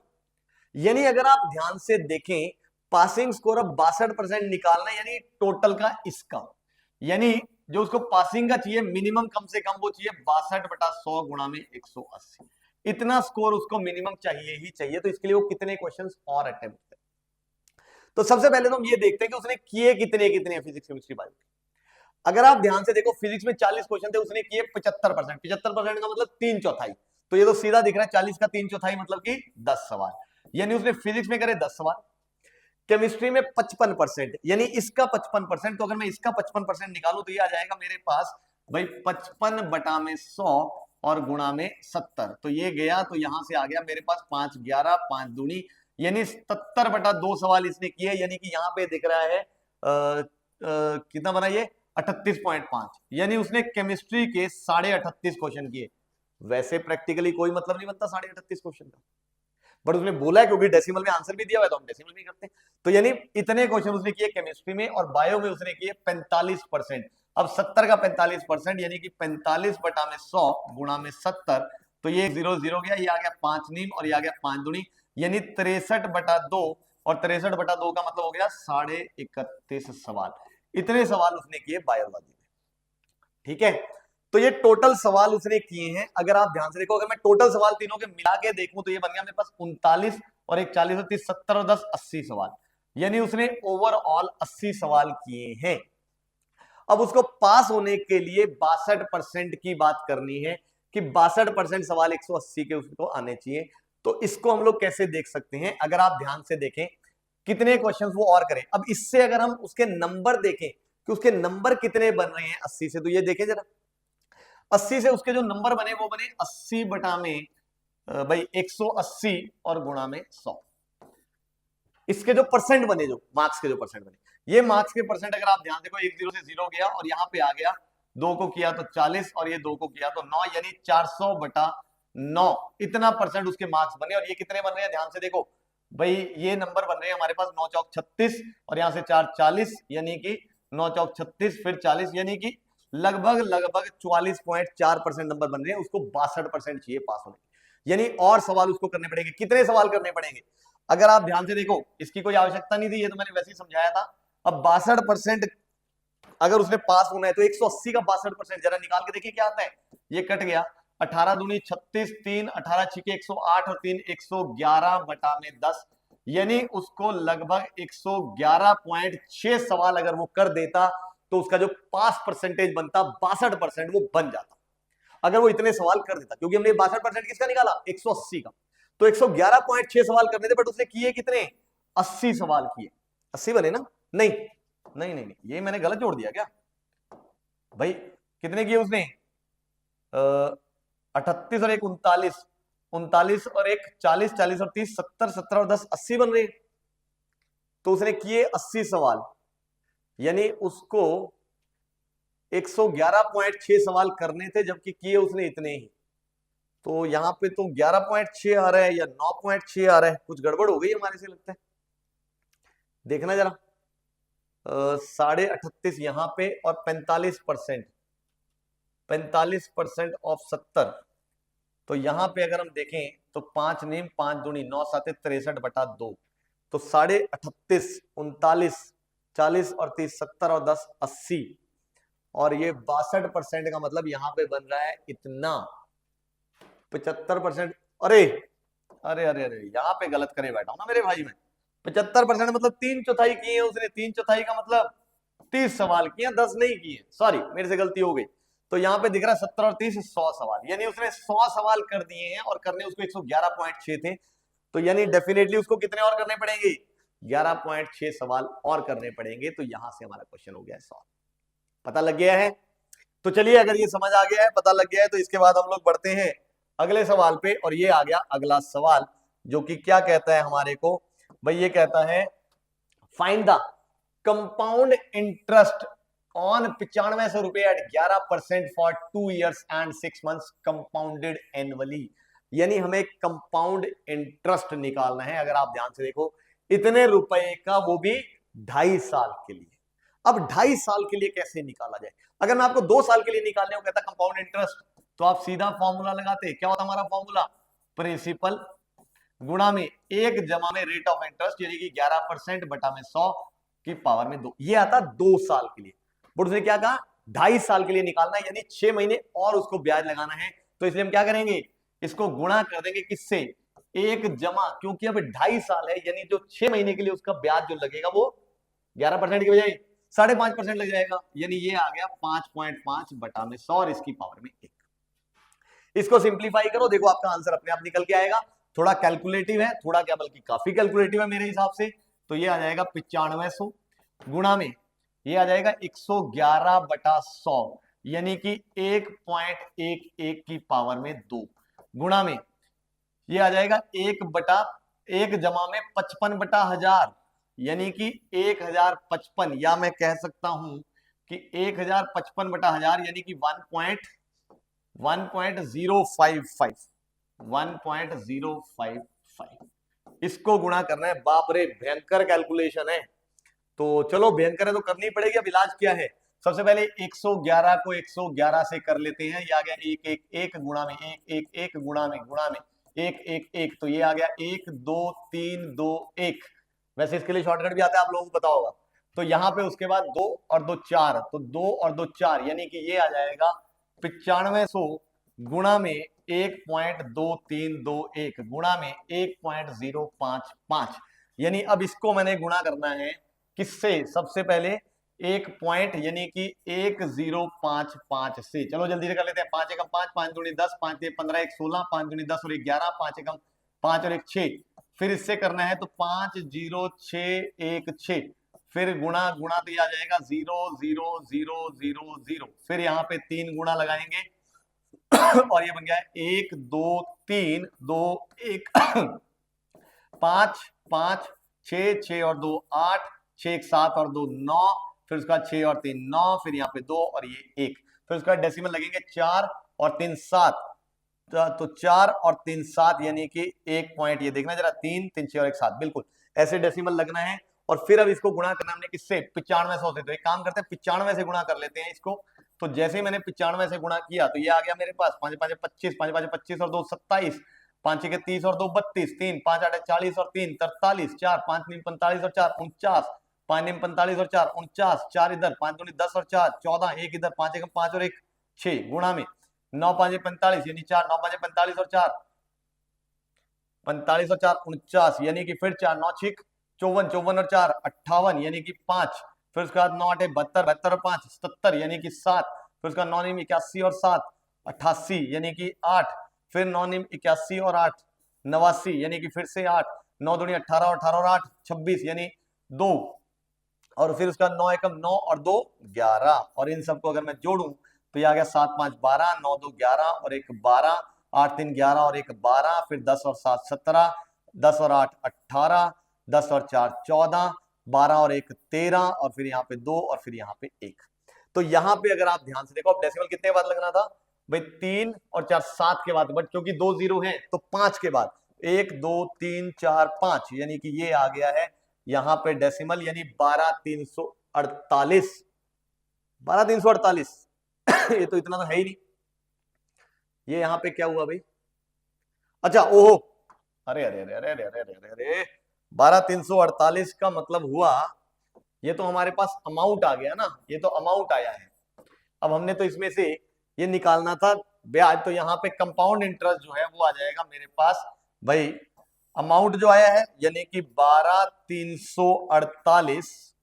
[SPEAKER 1] यानी अगर आप ध्यान से देखें, पासिंग स्कोर अब 62% निकालना, यानी टोटल का इसका, यानी जो उसको पासिंग का चाहिए मिनिमम, कम से कम वो चाहिए 62/100 गुणा में 180। इतना स्कोर उसको मिनिमम चाहिए ही चाहिए। तो इसके लिए वो कितने क्वेश्चंस और अटेम्प्ट करें? तो सबसे पहले तो हम ये देखते हैं कि उसने किए कितने कितने फिजिक्स केमिस्ट्री बायो। अगर आप ध्यान से देखो, फिजिक्स में 40 क्वेश्चन थे, उसने किए 75%। 75% का मतलब 3/4। तो ये तो सीधा दिख रहा है, 40 का 3/4 मतलब कि 10 सवाल। यानी उसने फिजिक्स में करे 10 सवाल, केमिस्ट्री में 55%, यानी इसका 55%। तो अगर मैं इसका 55% निकालूं तो ये आ जाएगा मेरे पास भाई 55 बटा में 100 और गुणा में 70। तो ये गया, तो यहां से आ गया मेरे पास 5 11 5 दूनी, यानी 70/2 सवाल इसने किए। यानी कि यहाँ पे दिख रहा है कितना बना ये 38.5, यानी उसने केमिस्ट्री के 38.5 क्वेश्चन किए। वैसे प्रैक्टिकली कोई मतलब नहीं बनता 38.5 क्वेश्चन का, बट उसने बोला है क्योंकि डेसिमल में आंसर भी दिया हुआ है तो हम डेसिमल भी करते हैं। तो यानी इतने क्वेश्चन उसने किए केमिस्ट्री में, और बायो में उसने किए 45%। अब 70 का 45%, यानी कि 45 बटा में 100 गुणा में 70, तो ये 0 0 गया, ये आ गया 5 नीम, और ये आ गया 5 दूनी, यानी 63/2, और 63/2 का मतलब हो गया 31.5 सवाल। इतने सवाल उसने किए बायोलॉजी में, ठीक है। तो ये टोटल सवाल उसने किए हैं। अगर आप ध्यान से देखो, अगर मैं टोटल सवाल तीनों के मिला के देखूं तो ये बन गया मेरे पास 39 और एक 40 और 30 70 और 10 80 सवाल, यानी उसने ओवरऑल 80 सवाल किए हैं। अब उसको पास होने के लिए 62% की बात करनी है कि 62% सवाल 180 के उसको आने चाहिए। तो इसको हम लोग कैसे देख सकते हैं? अगर आप ध्यान से देखें कितने क्वेश्चंस वो और करें। अब इससे अगर हम उसके नंबर देखें कि उसके नंबर कितने बन रहे हैं 80 से, तो ये देखें जरा, 80 से उसके जो नंबर बने वो बने 80 बटा में भाई 180 और गुणा में 100। इसके जो परसेंट बने, जो मार्क्स के जो परसेंट बने, ये मार्क्स के परसेंट अगर आप ध्यान देखो, 1 0 से 0 गया और यहाँ पे आ गया, 2 को किया तो 40 और ये 2 को किया तो 9, यानी 400/9 इतना परसेंट उसके मार्क्स बने। और ये कितने बन रहे हैं ध्यान से देखो भाई, ये नंबर बन रहे हैं हमारे पास 9 चौक 36 और यहाँ से 4 40, यानी कि 9 चौक 36 फिर 40, यानी कि लगभग 44.4% नंबर बन रहे हैं। उसको 62% चाहिए पास होने, यानी और सवाल उसको करने पड़ेंगे। कितने सवाल करने पड़ेंगे? अगर आप ध्यान से देखो, इसकी कोई आवश्यकता नहीं थी, ये तो मैंने वैसे ही समझाया था। अब 62% अगर उसने पास होना है तो 180 का 62% जरा निकाल के देखिए क्या आता है। ये कट गया, 18 दूनी 36, 3 18 छिके 108 और 3 111 बटा में 10, यानी उसको लगभग 111.6 सवाल अगर वो कर देता तो उसका जो पास परसेंटेज बनता 62% वो बन जाता, अगर वो इतने सवाल कर देता। क्योंकि हमने 62% किसका निकाला 180 का, तो 111.6 सवाल करने थे, बट उसने किए कितने 80 सवाल किए। 80 बने ना? नहीं नहीं नहीं, नहीं। ये मैंने गलत जोड़ दिया क्या भाई? कितने किए उसने 38 और 1 39, 39 और 1 40, 40 और 30 70, 17 और 10 80 बन रही। तो उसने किए 80 सवाल, यानी उसको 111.6 सवाल करने थे, जबकि किए उसने इतने ही। तो यहाँ पे तो 11.6 आ रहा है या 9.6 आ रहा है, कुछ गड़बड़ हो गई हमारे से लगता है। देखना जरा, 38.5 यहाँ पे और 45%, 45% ऑफ 70। तो यहाँ पे अगर हम देखें तो 5 नीम 5 दूनी 9 7 63/2, तो 38.5, 39, 40 और 30 70 और 10 80, और ये 62% का मतलब यहाँ पे बन रहा है इतना 75%। अरे अरे अरे अरे, यहाँ पे गलत करे बैठा हूं ना मेरे भाई। में 75% मतलब 3/4 किए उसने। 3/4 का मतलब 30 सवाल किए, 10 नहीं किए, सॉरी मेरे से गलती हो गई। तो यहाँ पे दिख रहा है 17 और 30 100 सवाल, यानी उसने 100 सवाल कर दिए हैं और करने उसको 111.6 थे। तो यानी डेफिनेटली उसको कितने और करने पड़ेंगे? 11.6 सवाल और करने पड़ेंगे। तो यहां से हमारा क्वेश्चन हो गया 100। पता लग गया है? तो चलिए, अगर ये समझ आ गया है, पता लग गया है, तो इसके बाद हम लोग बढ़ते हैं अगले सवाल पे। और ये आ गया अगला सवाल, जो कि क्या कहता है हमारे को भाई, ये कहता है find the compound interest on 9500 रुपए at 11% for 2 years and 6 months compounded annually. यानी हमें कंपाउंड इंटरेस्ट निकालना है। अगर आप ध्यान से देखो, इतने रुपए का, वो भी 2.5 साल के लिए। अब 2.5 साल के लिए कैसे निकाला जाए? अगर मैं आपको 2 साल के लिए निकालने को कहता कंपाउंड इंटरेस्ट, तो आप सीधा फॉर्मूला लगाते। क्या होता हमारा फॉर्मूला? प्रिंसिपल गुणा में 1 जमा में रेट ऑफ इंटरेस्ट, यानी कि 11% बटा में 100 की पावर में 2। ये आता 2 साल के लिए। बट उसने क्या कहा? 2.5 साल के लिए निकालना है, यानी 6 महीने और उसको ब्याज लगाना है। तो इसलिए हम क्या करेंगे? इसको गुणा कर देंगे किससे? 1 जमा, क्योंकि अब 2.5 साल है, यानी जो 6 महीने के लिए उसका ब्याज जो लगेगा वो 11% की बजाय 5.5% लग जाएगा। यानी ये आ गया 5.5 बटा में 100 और इसकी पावर में 1। इसको सिंप्लीफाई करो, देखो आपका आंसर अपने आप निकल के आएगा। थोड़ा कैलकुलेटिव है, थोड़ा क्या बल्कि काफी कैलकुलेटिव है मेरे हिसाब से। तो ये आ जाएगा 9500 गुणा में, ये आ जाएगा 111/100, यानी कि 1.11 की पावर में 2, गुणा में ये आ जाएगा 1 जमा में 55/1000, यानी कि 1055, या मैं कह सकता हूं कि 1055/1000, यानी कि 1.055, इसको गुणा करना है। बाप रे, भयंकर कैलकुलेशन है। तो चलो, भयंकर है तो करनी पड़ेगी। अब इलाज क्या है? सबसे पहले 111 को 111 से कर लेते हैं। ये आ गया 1 1 1 गुणा में 1 1 1 गुणा में 1 1 1, तो ये आ गया 1 2 3 2 1। वैसे इसके लिए शॉर्टकट भी आता है, आप लोगों को पता होगा। तो यहाँ पे उसके बाद 2 और 2 4, तो 2 और 2 4, यानी कि ये आ जाएगा 9500 गुणा में 1.2321 गुणा में 1.055, यानी अब इसको मैंने गुणा करना है किससे? सबसे पहले 1 पॉइंट, यानी कि 1055 से। चलो जल्दी से कर लेते हैं। 5 एकम 5, 5 दूनी 10, 5 ते 15, 1 16, 5 दूनी 10 और 1 11, 5 एकम 5 और 1 6। फिर इससे करना है तो 50616, फिर गुणा गुणा तो ये आ जाएगा 00000, फिर यहाँ पे 3 गुणा लगाएंगे और ये बन गया 1 2 3 2 1 5 5 6 6 और 2 8, 6 1 7 और 2 9, फिर उसका 6 और 3 9, फिर यहाँ पे 2 और ये 1, फिर उसका डेसिमल लगेंगे 4 और 3 7, तो 4 और 3 7, यानी कि 1 पॉइंट, ये देखना जरा 3 3 6 और 1 7, बिल्कुल ऐसे डेसिमल लगना है। और फिर अब इसको गुणा करना हमने किससे? 9500 से। तो एक काम करते हैं, 95 से गुणा कर लेते हैं इसको। तो जैसे ही मैंने 95 से गुणा किया तो ये आ गया मेरे पास 5 5 25, 5 5 25 और 2 27, 5 6 30 और 2 32, 3 5 8 40 और 3 43, 4 5 3 45 और 4 49, 5 9 45 और 4 49, 4 इधर 5 दूनी 10 और 4 14, 1 इधर 5 1 5 और 1 6 गुणा में 9 5 45, यानी 4 9 5 45 और 4 45 और 4 49, यानी कि फिर 4 9 6 54, 54 और 4 58, यानी कि 5, फिर उसके बाद 9 8 72, 72 और 5 77, यानी कि 7, फिर उसका 9 9 81 और 7 88, यानी कि 8, फिर 9 9 81 और 8 89, यानी कि फिर से 8, 9 दूनी 18 और 18 और 8 26, यानी 2, और फिर उसका 9 एकम 9 और 2 11, और इन सबको अगर मैं जोड़ूं तो ये आ गया 7 5 12, 9 2 11 और 1 12, 8 3 11 और 1 12, फिर 10 और 7 17, 10 और 8 18, 10 और 4 14, 12 और 1 13, और फिर यहाँ पे 2 और फिर यहाँ पे 1। तो यहाँ पे अगर आप ध्यान से देखो, अब डेसिमल कितने के बाद लगना था भाई, 3 और 4 7 के बाद, बट क्योंकि 2 0 हैं तो 5 के बाद, 1 2 3 4 5, यानी कि ये आ गया है यहाँ पे डेसिमल, यानी 12348। 12348 ये तो इतना तो है ही नहीं। ये यहाँ पे क्या हुआ भाई, अच्छा ओहो, अरे अरे अरे अरे अरे अरे अरे अरे, 12348 का मतलब हुआ, ये तो हमारे पास अमाउंट आ गया ना, ये तो अमाउंट आया है। अब हमने तो इसमें से ये निकालना था ब्याज, तो यहाँ पे कंपाउंड इंटरेस्ट जो है वो आ जाएगा मेरे पास भाई, अमाउंट जो आया है यानी कि 12348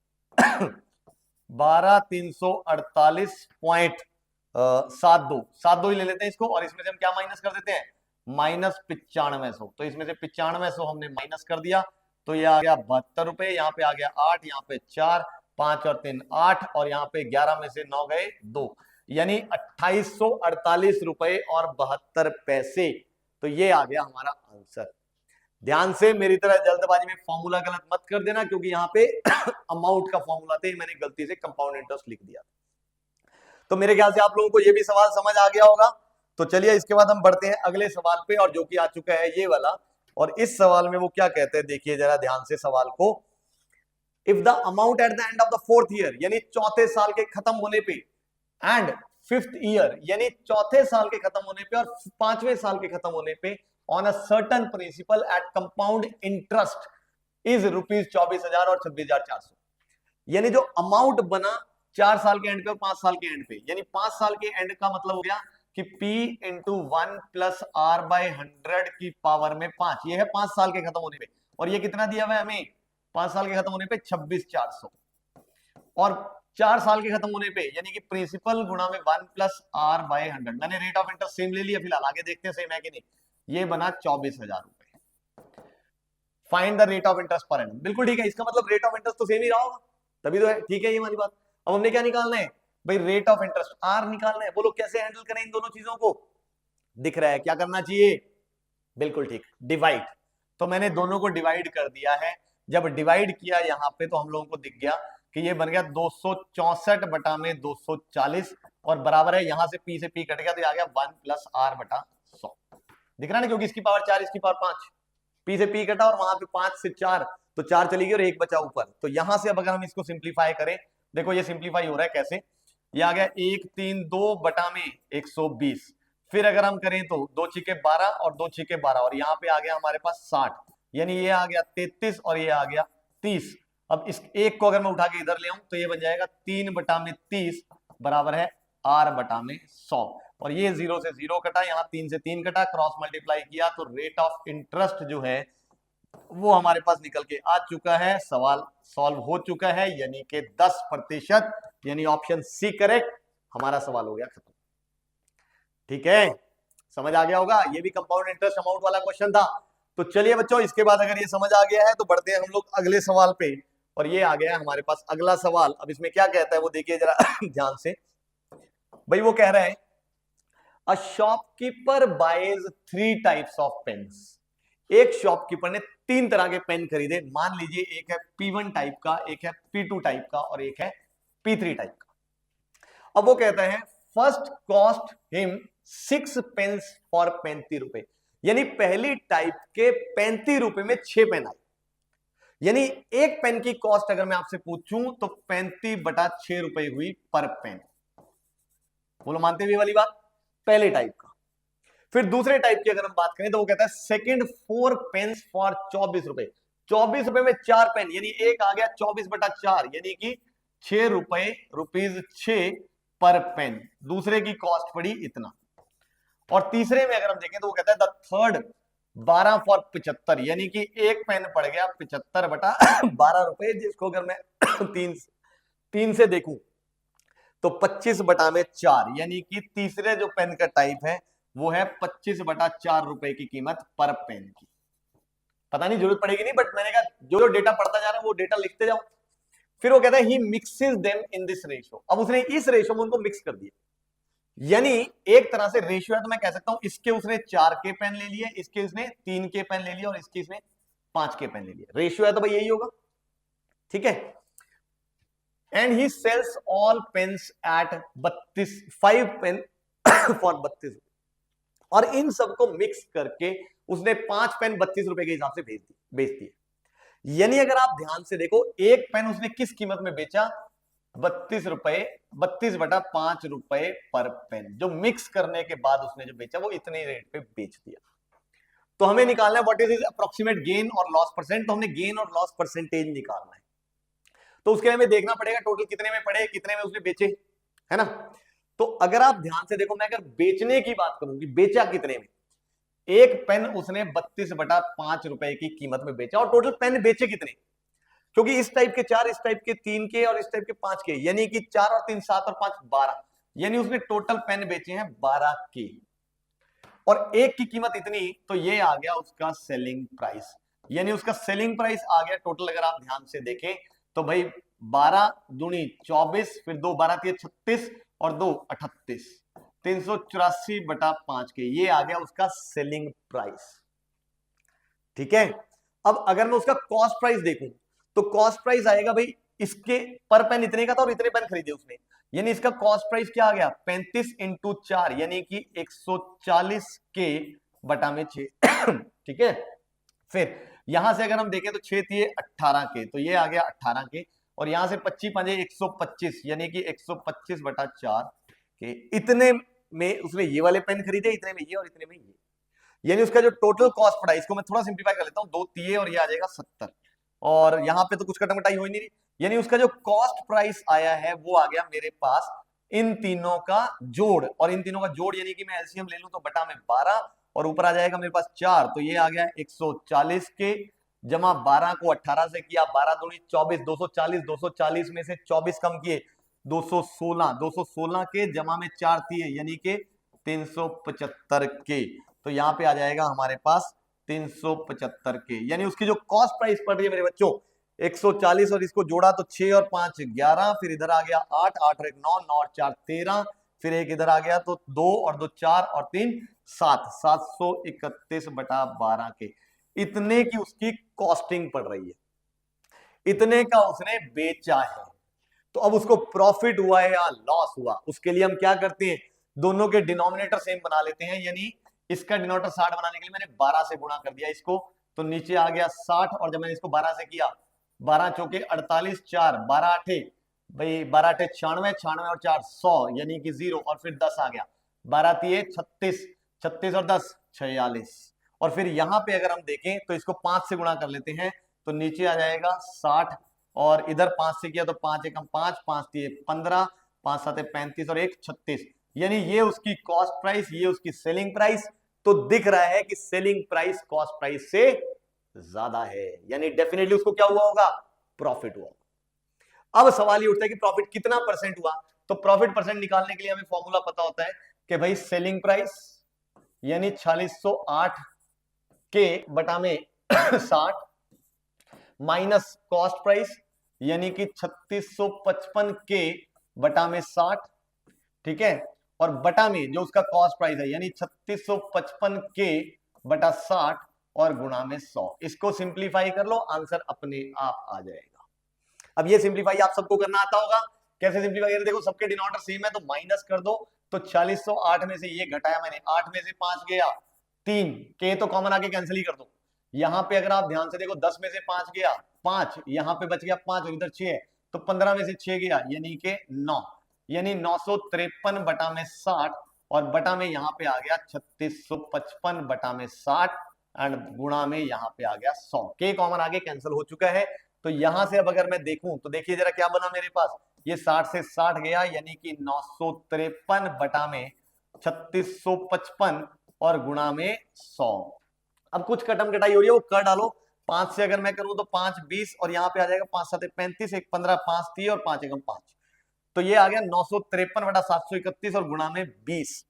[SPEAKER 1] 12348.72 ही ले लेते हैं इसको, और इसमें से हम क्या माइनस कर देते हैं, -9500। तो इसमें से 9500 हमने माइनस कर दिया, तो ये आ गया 72 रुपए, यहाँ पे आ गया 8, यहाँ पे 4, 5 और 3 8, और यहाँ पे 11 में से 9 गए 2, यानी 2848 रुपए और 72 पैसे। तो ये आ गया हमारा आंसर। ध्यान से मेरी तरह जल्दबाजी में फॉर्मूला गलत मत कर देना, क्योंकि यहाँ पे अमाउंट का फॉर्मूला था, मैंने गलती से कंपाउंड इंटरेस्ट लिख दिया। तो मेरे ख्याल से आप लोगों को ये भी सवाल समझ आ गया होगा। तो चलिए इसके बाद हम बढ़ते हैं अगले सवाल पे, और जो कि आ चुका है ये वाला, और इस सवाल में वो क्या कहते हैं देखिए जरा ध्यान से सवाल को। If the amount at the end of the 4th year, यानी चौथे साल के खत्म होने पे, एंड 5th ईयर यानी चौथे साल के खत्म होने पे, और 5वें साल के खत्म होने पे, on a certain principal at compound interest is ₹24,000 और 26,400, यानी जो अमाउंट बना 4 साल के एंड पे और 5 साल के एंड पे, यानी 5 साल के एंड का मतलब हो गया कि P इंटू 1 प्लस R/100 की पावर में 5, ये है 5 साल के खत्म होने पे, और ये कितना दिया हुआ है हमें 5 साल के खत्म होने पे 26,400, और 4 साल के खत्म होने पे यानी कि प्रिंसिपल गुणा में 1 प्लस R/100। मैंने रेट ऑफ इंटरेस्ट सेम ले लिया, फिलहाल आगे देखते हैं सेम है कि नहीं। ये बना 24,000 रुपए। Find the rate of interest per annum, बिल्कुल ठीक है, इसका मतलब रेट ऑफ इंटरेस्ट तो सेम ही रहा होगा, तभी तो है, ठीक है ये हमारी बात। अब हमने क्या निकालना है भाई, रेट ऑफ इंटरेस्ट आर निकालना है। बोलो कैसे हैंडल करें इन दोनों चीजों को, दिख रहा है क्या करना चाहिए, बिल्कुल ठीक, डिवाइड। तो मैंने दोनों को डिवाइड कर दिया है, जब डिवाइड किया यहाँ पे तो हम लोगों को दिख गया कि ये बन गया 264 बटा में 240, और बराबर है, यहां से पी कट गया तो ये आ गया 1 प्लस आर बटा 100, दिख रहा है ना, क्योंकि इसकी पावर 4 इसकी पावर 5, पी से पी कटा और वहां पे 5 से 4, तो 4 चली गई और 1 बचा ऊपर। तो यहां से अब अगर हम इसको सिंप्लीफाई करें, देखो ये सिंप्लीफाई हो रहा है कैसे, ये आ गया 132 बटा में 120, फिर अगर हम करें तो 2 छिके 12 और 2 छिके 12, और यहाँ पे आ गया हमारे पास 60, यानी ये आ गया 33 और ये आ गया 30। अब इस एक को अगर मैं उठा के इधर ले आऊं तो ये बन जाएगा 3 बटा में 30 बराबर है R बटा में 100, और ये 0 से 0 कटा, यहाँ 3 से 3 कटा, क्रॉस मल्टीप्लाई किया तो रेट ऑफ इंटरेस्ट जो है वो हमारे पास निकल के आ चुका है, सवाल सॉल्व हो चुका है, यानी कि 10%, यानी ऑप्शन सी करेक्ट, हमारा सवाल हो गया खत्म। ठीक है, समझ आ गया होगा, ये भी कंपाउंड इंटरेस्ट अमाउंट वाला क्वेश्चन था। तो चलिए बच्चों, इसके बाद अगर ये समझ आ गया है तो बढ़ते हैं हम लोग अगले सवाल पे, और ये आ गया है हमारे पास अगला सवाल। अब इसमें क्या कहता है वो देखिए जरा ध्यान से भाई, वो कह रहा है a shopkeeper buys 3 types of pens, एक शॉपकीपर ने 3 तरह के पेन खरीदे, मान लीजिए एक है P1 टाइप का, एक है P2 टाइप का और एक है P3 टाइप का। अब वो कहता है first cost him 6 pens for 35 रुपए, यानी पहली टाइप के 35 रुपए में 6 पेन आए, यानी एक पेन की कॉस्ट अगर मैं आपसे पूछूं तो 35 बटा 6 रुपए हुई पर पेन। बोलो मानते हुए वाली बात, पहले टाइप का। फिर दूसरे टाइप की अगर हम बात करें तो वो कहता है सेकंड 4 पेन्स फॉर 24 रुपए, 24 रुपए में 4 पेन, यानी एक आ गया 24 बटा 4, यानी कि 6 रुपए ₹6 पर पेन, दूसरे की कॉस्ट पड़ी इतना। और तीसरे में अगर हम देखें तो वो कहता है द थर्ड 12 फॉर 75, यानी कि एक पेन पड़ गया 75 बटा 12 रुपए, जिसको अगर मैं 3 से देखूं तो 25 बटा में 4, यानी कि तीसरे जो पेन का टाइप है वो है 25 बटा 4 रुपए की कीमत पर पेन की। पता नहीं जरूरत पड़ेगी नहीं, बट मैंने कहा जो जो डेटा पढ़ता जा रहा है वो डेटा लिखते जाओ। फिर वो कहता है he mixes them in this ratio, अब उसने इस रेशो में उनको मिक्स कर दिया, यानी एक तरह से रेशियो है तो मैं कह सकता हूं इसके उसने 4 के पेन ले लिए, इसके उसने 3 के पेन ले लिया और इसके इसने 5 के पेन ले लिया। रेशियो है तो भाई यही होगा, ठीक है। And he sells all pens at 32 5 pen for 32, और इन सबको मिक्स करके उसने 5 पेन 32 रुपए के हिसाब से बेच दिए। यानी अगर आप ध्यान से देखो, एक पेन उसने किस कीमत में बेचा, 32 रुपए, 32/5 रुपए पर पेन, जो मिक्स करने के बाद उसने जो बेचा वो इतने रेट पे बेच दिया। तो हमें निकालना है व्हाट इज अप्रोक्सीमेट गेन और लॉस परसेंट। तो हमने गेन और लॉस परसेंटेज निकालना है, तो उसके लिए हमें देखना पड़ेगा टोटल कितने में पड़े, कितने में उसने बेचे, है ना। तो अगर आप ध्यान से देखो, मैं अगर बेचने की बात करूं कि बेचा कितने में, एक पेन उसने 32/5 रुपए की कीमत में बेचा, और टोटल पेन बेचे कितने, क्योंकि इस टाइप के 4, इस टाइप के 3 के और इस टाइप के 5 के, यानी कि 4 और 3 7 और 5 12, यानी उसने टोटल पेन बेचे हैं 12 के, और एक की कीमत इतनी, तो ये आ गया उसका सेलिंग प्राइस। यानी उसका सेलिंग प्राइस आ गया टोटल, अगर आप ध्यान से देखें तो भाई 12 दूनी 24, फिर 2 12 3 36 और 2 38, 384/5 के, ये आ गया उसका सेलिंग प्राइस, ठीक है। अब अगर मैं उसका कॉस्ट प्राइस देखूं तो कॉस्ट प्राइस आएगा भाई, इसके पर पेन इतने का था और इतने पेन खरीदे उसने, यानी इसका कॉस्ट प्राइस क्या आ गया, 35 × 4 यानी कि 140 के बटा में 6 ठीक है। फिर यहां से अगर हम देखें तो 6 दिए 18 के, तो ये आ गया 18 के, और यहां से 25 पंजे 125 यानी कि 125/4 के, इतने में उसने ये वाले पेन खरीदे, इतने में ये और इतने में ये, यानी उसका जो टोटल कॉस्ट पड़ा, इसको मैं थोड़ा सिंप्लीफाई कर लेता हूं, 2 तिये और ये आ जाएगा 70, और यहां पे तो कुछ कटम कटाई हो ही नहीं रही, यानी उसका जो कॉस्ट प्राइस आया है वो आ गया मेरे पास इन तीनों का जोड़, और इन तीनों का जोड़ यानी कि मैं एलसीएम ले लूं तो बटा में 12, और ऊपर आ जाएगा मेरे पास 4, तो ये आ गया 140 के, जमा 12 को 18 से किया, 12 दूनी 24, 240, 240 में से 24 कम किए 216, 216 के जमा में 4 दिए यानी कि 375 के, तो यहां पे आ जाएगा हमारे पास 375 के, यानी उसकी जो कॉस्ट प्राइस पड़ रही है मेरे बच्चों 140, और इसको जोड़ा तो 6 और 5 11, फिर इधर आ गया 8, 8 और 1 9, 9 और 4 13, फिर एक इधर आ गया तो 2 और 2 4 और 3 7, 731/12 के, इतने की उसकी कॉस्टिंग पड़ रही है, इतने का उसने बेचा है। तो अब उसको प्रॉफिट हुआ है या लॉस हुआ, उसके लिए हम क्या करते हैं, दोनों के डिनोमिनेटर सेम बना लेते हैं, यानी इसका डिनोमिनेटर 60 बनाने के लिए मैंने 12 से गुणा कर दिया इसको, तो नीचे आ गया 60, और जब मैंने इसको 12 से किया 12 चौके 48, 4 12 8 भाई 12 8 96, 96 और 4 100 यानी कि 0, और फिर 10 आ गया 12 3 36, 36 और 10 46, और फिर यहां पे अगर हम देखें तो इसको 5 से गुणा कर लेते हैं, तो नीचे आ जाएगा 60, और इधर 5 से किया तो 5 एकम 5, 5 दिए 15, 5 7 35 और 1 36, यानी ये उसकी कॉस्ट प्राइस, ये उसकी सेलिंग प्राइस। तो दिख रहा है कि सेलिंग प्राइस कॉस्ट प्राइस से ज्यादा है, यानी डेफिनेटली उसको क्या हुआ होगा, प्रॉफिट हुआ। अब सवाल ये उठता है कि प्रॉफिट कितना परसेंट हुआ, तो प्रॉफिट परसेंट निकालने के लिए हमें फॉर्मूला पता होता है कि भाई सेलिंग प्राइस यानी 4608 के बटा में 60 माइनस कॉस्ट प्राइस यानी कि 3655 के बटा में 60, ठीक है, और बटा में जो उसका कॉस्ट प्राइस है यानी 3655 के बटा 60 और गुणा में 100, इसको सिंप्लीफाई कर लो, आंसर अपने आप आ जाएगा। अब ये सिंप्लीफाई आप सबको करना आता होगा, कैसे सिंप्लीफाई करें, देखो सबके डिनोमिनेटर सेम है तो माइनस कर दो, तो 4608 में से ये घटाया मैंने, 8 में से 5 गया 3, के तो कॉमन आके कैंसिल ही कर दो, यहां पे अगर आप ध्यान से देखो 10 में से 5 गया 5, यहां पे बच गया 5 और इधर 6 है, तो 15 में से 6 गया यानी कि 9, यानी 953 बटा में 60, और बटा में यहां पे आ गया 3655 बटा में 60, एंड गुणा में यहां पे आ गया 100, के कॉमन आगे कैंसिल हो चुका है। तो यहां से अब अगर मैं देखूं तो देखिए जरा क्या बना मेरे पास, ये 60 से 60 गया यानी कि 953 बटा में 3655 और गुणा में 100। अब कुछ कटम कटाई हो रही है वो कर डालो, 5 से अगर मैं करूं तो 5 20, और यहां पे आ जाएगा 5 7 35, 1 15, 5 30 और 5 एकम 5, तो ये आ गया 953 बटा 731 और गुणा में 20।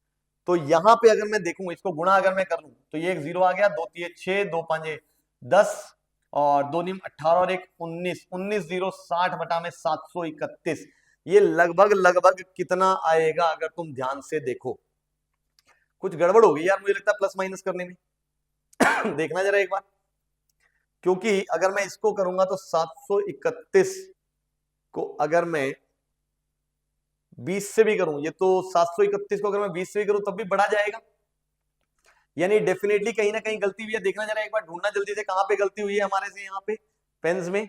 [SPEAKER 1] तो यहां पे अगर मैं देखूं इसको गुणा अगर मैं कर लूं तो ये एक 0 आ गया, 2 3 6, 2 5 10 और 2 निम 18 और 1 19, 19 0 60 बटा में 731, ये लगभग लगभग कितना आएगा अगर तुम ध्यान से देखो। कुछ गड़बड़ हो गई यार, मुझे लगता है प्लस माइनस करने में। देखना जरा एक बार, क्योंकि अगर मैं इसको करूंगा तो 731 को अगर मैं 20 से भी करूं, ये तो 731 को अगर मैं 20 से भी करूं तब भी बढ़ा जाएगा, यानी डेफिनेटली कहीं ना कहीं गलती हुई है। देखना जरा एक बार, ढूंढना जल्दी से कहां पे गलती हुई है हमारे से। यहाँ पे पेन्स में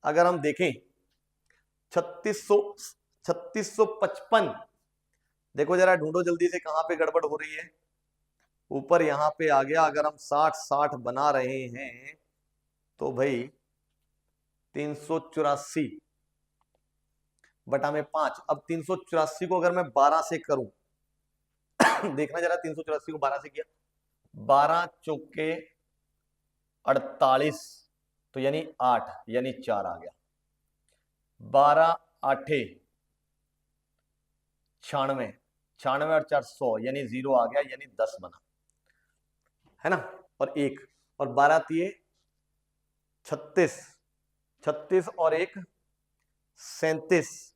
[SPEAKER 1] अगर हम देखें 3655, देखो जरा ढूंढो जल्दी से कहां पे गड़बड़ हो रही है। ऊपर यहाँ पे आ गया, अगर हम 60 बना रहे हैं तो भाई 384 बटा में 5। अब 384 को अगर मैं 12 से करूं, देखना जरा 384 को 12 से किया, 12 चौके 48, तो यानी 8 यानी 4 आ गया। 12 आठे 96, 96 और 4 100 यानी 0 आ गया, यानी 10 बना, है ना। और 1 और 12 तिये 36, 36 और 1 37।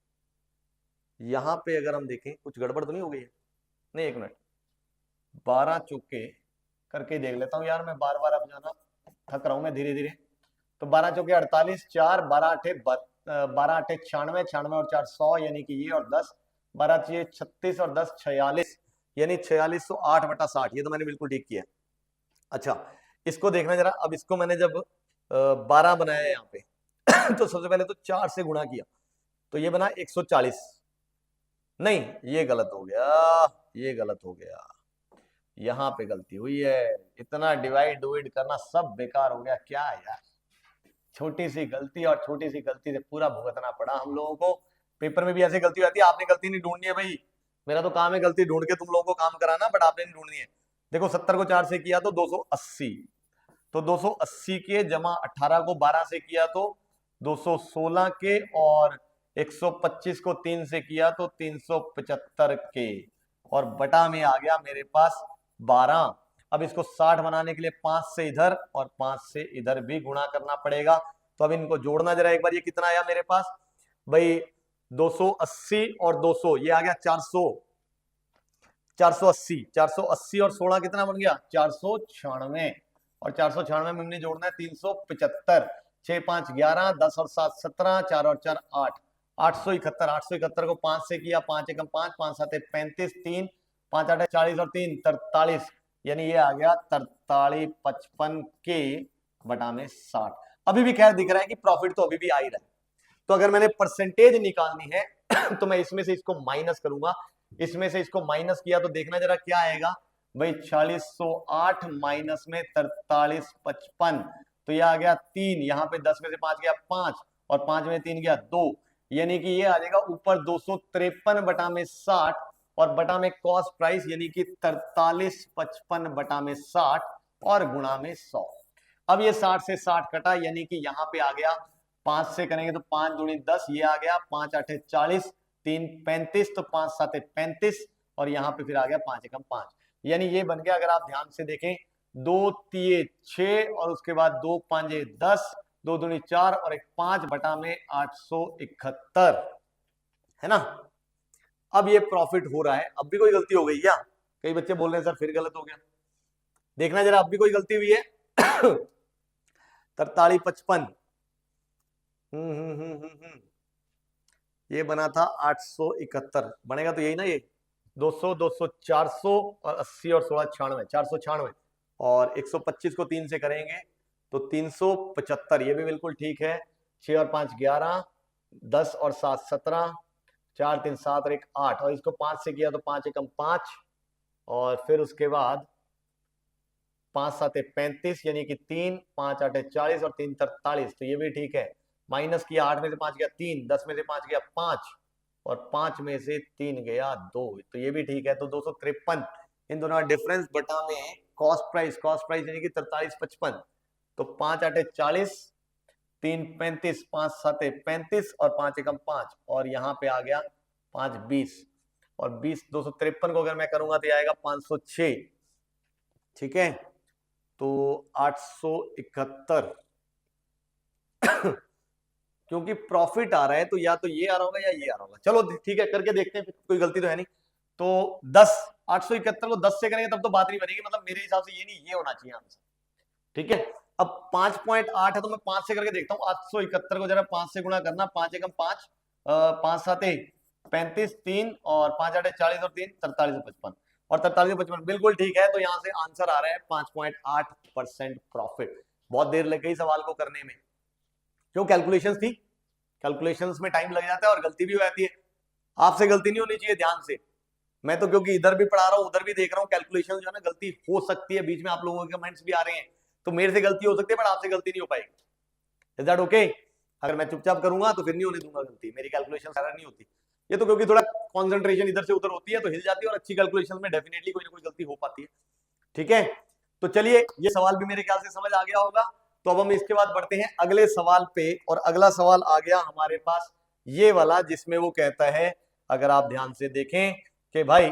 [SPEAKER 1] यहां पे अगर हम देखें कुछ गड़बड़ तो नहीं हो गई है? नहीं, एक मिनट, 12 चौके करके देख लेता हूं यार मैं, बार बार अब जाना थक रहा हूं मैं धीरे धीरे। तो 12 चौके 48, 4 12 आठे 96, 96 और 4 100 यानी कि ये, और 10 12 चाहिए 36 और 10 46 यानी 4608 बटा 60। ये तो मैंने बिल्कुल ठीक किया। अच्छा, इसको देखना जरा, अब इसको मैंने जब 12 बनाया यहाँ पे तो सबसे पहले तो 4 से गुणा किया, तो ये बना 140। नहीं, ये गलत हो गया, ये गलत हो गया, यहाँ पे गलती हुई है। इतना डिवाइड डिवाइड करना सब बेकार हो गया क्या यार। छोटी सी गलती, और छोटी सी गलती से पूरा भुगतना पड़ा हम लोगों को। पेपर में भी ऐसी गलती आती है, आपने गलती नहीं ढूंढनी है भाई, मेरा तो काम है गलती ढूंढ के तुम लोगों को काम कराना, बट आपने नहीं ढूंढनी है। देखो 70 को 4 से किया तो 280, तो 280 के जमा 18 को 12 से किया तो 216 के, और 125 को 3 से किया तो 375 के, और बटा में आ गया मेरे पास 12। अब इसको 60 बनाने के लिए 5 से इधर और 5 से इधर भी गुणा करना पड़ेगा। तो अब इनको जोड़ना जरा एक बार, ये कितना आया मेरे पास भाई, 280 और 200, ये आ गया 400, 480, 480 और 16 कितना बन गया 496, और 496 में हमने जोड़ना है 375, 6 5 11, 10 और 7 17, 4 और 4 8, 871, 871 को 5 से किया, 5 एकम 5, 5 7 35, 3 5 8 40 और 3 43, यानी ये आ गया 43 55 के बटा में 60। अभी भी खैर दिख रहा है कि प्रॉफिट तो अभी भी आ ही रहा है। तो अगर मैंने परसेंटेज निकालनी है तो मैं इसमें से इसको माइनस करूंगा, इसमें से इसको माइनस किया तो देखना जरा क्या आएगा भाई, 4608 माइनस में 4355, तो ये आ गया 3, यहाँ पे 10 में से 5 गया 5, और 5 में 3 गया 2, यानी कि ये आ जाएगा ऊपर 253 बटा में 60, और बटा में कॉस्ट प्राइस यानी कि 4355 बटा में 60 और गुणा में 100। अब ये 60 से 60 कटा, यानी कि यहाँ पे आ गया 5 से करेंगे तो 5 दूनी 10, ये आ गया 5 8 40, 3 35, तो 5 7 35, और यहाँ पे फिर आ गया 5 एकम 5, यानी ये बन गया, अगर आप ध्यान से देखें 2 तिये 6 और उसके बाद 2 5 10, 2 दूनी 4 और एक 5 बटा में 871, है ना। अब ये प्रॉफिट हो रहा है। अब भी कोई गलती हो गई क्या? कई बच्चे बोल रहे हैं सर फिर गलत हो गया, देखना जरा अब भी कोई गलती हुई है। 43 55, ये बना था 871, बनेगा तो यही ना, ये 200 200 400 और 80 और 16 96, 496, और 125 को 3 से करेंगे तो 375, ये भी बिल्कुल ठीक है। 6 और 5 11, 10 और 7 17, 4 3 7 और 1 8, और इसको 5 से किया तो 5 एकम 5, और फिर उसके बाद 5 7 35, यानी कि 3 5 8 40 और 3 43, तो ये भी ठीक है। माइनस किया, 8 में से 5 गया 3, 10 में से 5 गया 5, और 5 में से 3 गया 2, तो ये भी ठीक है। तो 253, इन दोनों का डिफरेंस बटा में कॉस्ट प्राइस यानी कि 43 55, तो 5 8 40, 3 35, 5 7 35 और 5 एकम 5, और यहाँ पे आ गया 5 20, और 20 253 को अगर मैं करूंगा तो आएगा 506, ठीक है। तो 871 क्योंकि प्रॉफिट आ रहा है तो या तो ये आ रहा होगा या ये आ रहा होगा। चलो ठीक है, करके देखते हैं, कोई गलती तो है नहीं। तो 10, 871 को 10 से करेंगे तब तो बात नहीं बनेगी, मतलब मेरे हिसाब से ये नहीं, ये होना चाहिए आंसर। ठीक है, अब 5.8 है तो मैं 5 से करके देखता हूँ। 871 को जरा 5 से गुणा करना, 5 एकम 5, 5 7 35, 3 और 5 8 40 और 3 43 55 और 43 55 बिल्कुल ठीक है। तो यहाँ से आंसर आ रहा है 5.8% प्रॉफिट। बहुत देर लग गई सवाल को करने में, क्यों? कैलकुलेशंस थी, कैलकुलेशंस में टाइम लग जाता है और गलती भी हो जाती है। आपसे गलती नहीं होनी चाहिए, ध्यान से। मैं तो क्योंकि इधर भी पढ़ा रहा हूँ उधर भी देख रहा हूँ, कैलकुलेशन जो है ना गलती हो सकती है, बीच में आप लोगों के कमेंट्स भी आ रहे हैं, तो मेरे से गलती हो सकती है बट आपसे गलती नहीं हो पाएगी। Is that okay? अगर मैं चुपचाप करूंगा तो फिर नहीं होने दूंगा गलती, मेरी कैलकुलेशन सारा नहीं होती। ये तो क्योंकि थोड़ा कॉन्सेंट्रेशन इधर से उधर होती है तो हिल जाती है, और अच्छी कैलकुलेशन में डेफिनेटली कोई ना कोई गलती हो पाती है। ठीक है, तो चलिए ये सवाल भी मेरे ख्याल से समझ आ गया होगा। तो अब हम इसके बाद बढ़ते हैं अगले सवाल पे, और अगला सवाल आ गया हमारे पास ये वाला, जिसमें वो कहता है, अगर आप ध्यान से देखें कि भाई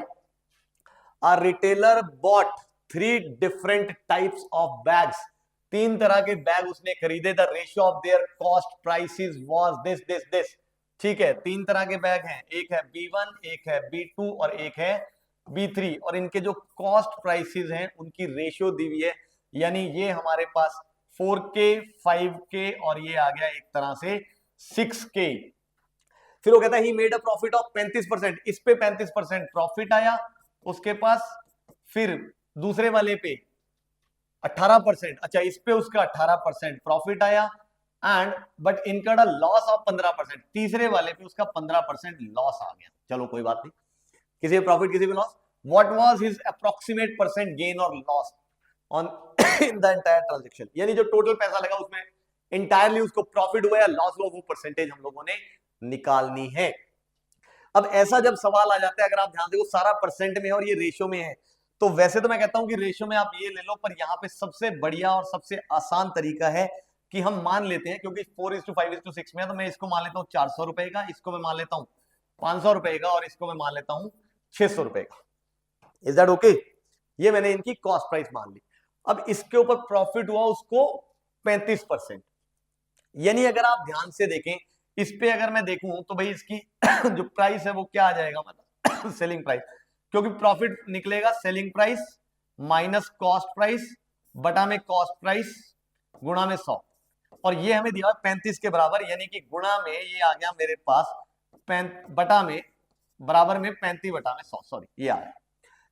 [SPEAKER 1] a retailer bought 3 different types of bags, 3 तरह के बैग उसने खरीदे, the ratio of their cost prices was this। ठीक है, 3 तरह के बैग हैं, एक है B1, एक है B2 और एक है B3, और इनके जो कॉस्ट प्राइसेस हैं उनकी रेशियो दी हुई है, यानी ये हमारे पास 4K, 5K और ये आ गया एक तरह से 6K। फिर वो कहता है he made a profit of 35%, इस पे 35% प्रॉफिट आया उसके पास, फिर दूसरे वाले पे 18%, अच्छा इस पे उसका 18% प्रॉफिट आया, and but incurred a loss of 15%, तीसरे वाले पे उसका 15% लॉस आ गया। चलो कोई बात नहीं, किसी पे प्रॉफिट किसी पे loss. What was his approximate percent gain और loss on in the entire transaction, यानी जो टोटल पैसा लगा उसमें इंटायरली उसको प्रॉफिट हुआ या लॉस हुआ, वो परसेंटेज हम लोगों ने निकालनी है। अब ऐसा जब सवाल आ जाता है, अगर आप ध्यान देखो सारा परसेंट में है और ये रेशियो में है, तो वैसे तो मैं कहता हूं कि रेशियो में आप ये ले लो, पर यहाँ पे सबसे बढ़िया और सबसे आसान तरीका है कि हम मान लेते हैं, क्योंकि 4:5:6 में है, तो मैं इसको मान लेता हूँ 400 रुपए का, इसको मैं मान लेता हूँ 500 रुपए का, और इसको मैं मान लेता हूँ 600 रुपए का। Is that okay? ये मैंने इनकी कॉस्ट प्राइस मान ली। अब इसके ऊपर प्रॉफिट हुआ उसको 35%, यानी अगर आप ध्यान से देखें इस पे, अगर मैं देखूं तो भाई इसकी जो प्राइस है वो क्या आ जाएगा, मतलब सेलिंग प्राइस, क्योंकि प्रॉफिट निकलेगा selling price minus cost price बटा में कॉस्ट प्राइस गुणा में 100, और ये हमें दिया 35 के बराबर, यानी कि गुणा में ये आ गया मेरे पास बटा में बराबर में 35 बटा में 100, सॉरी ये आ गया।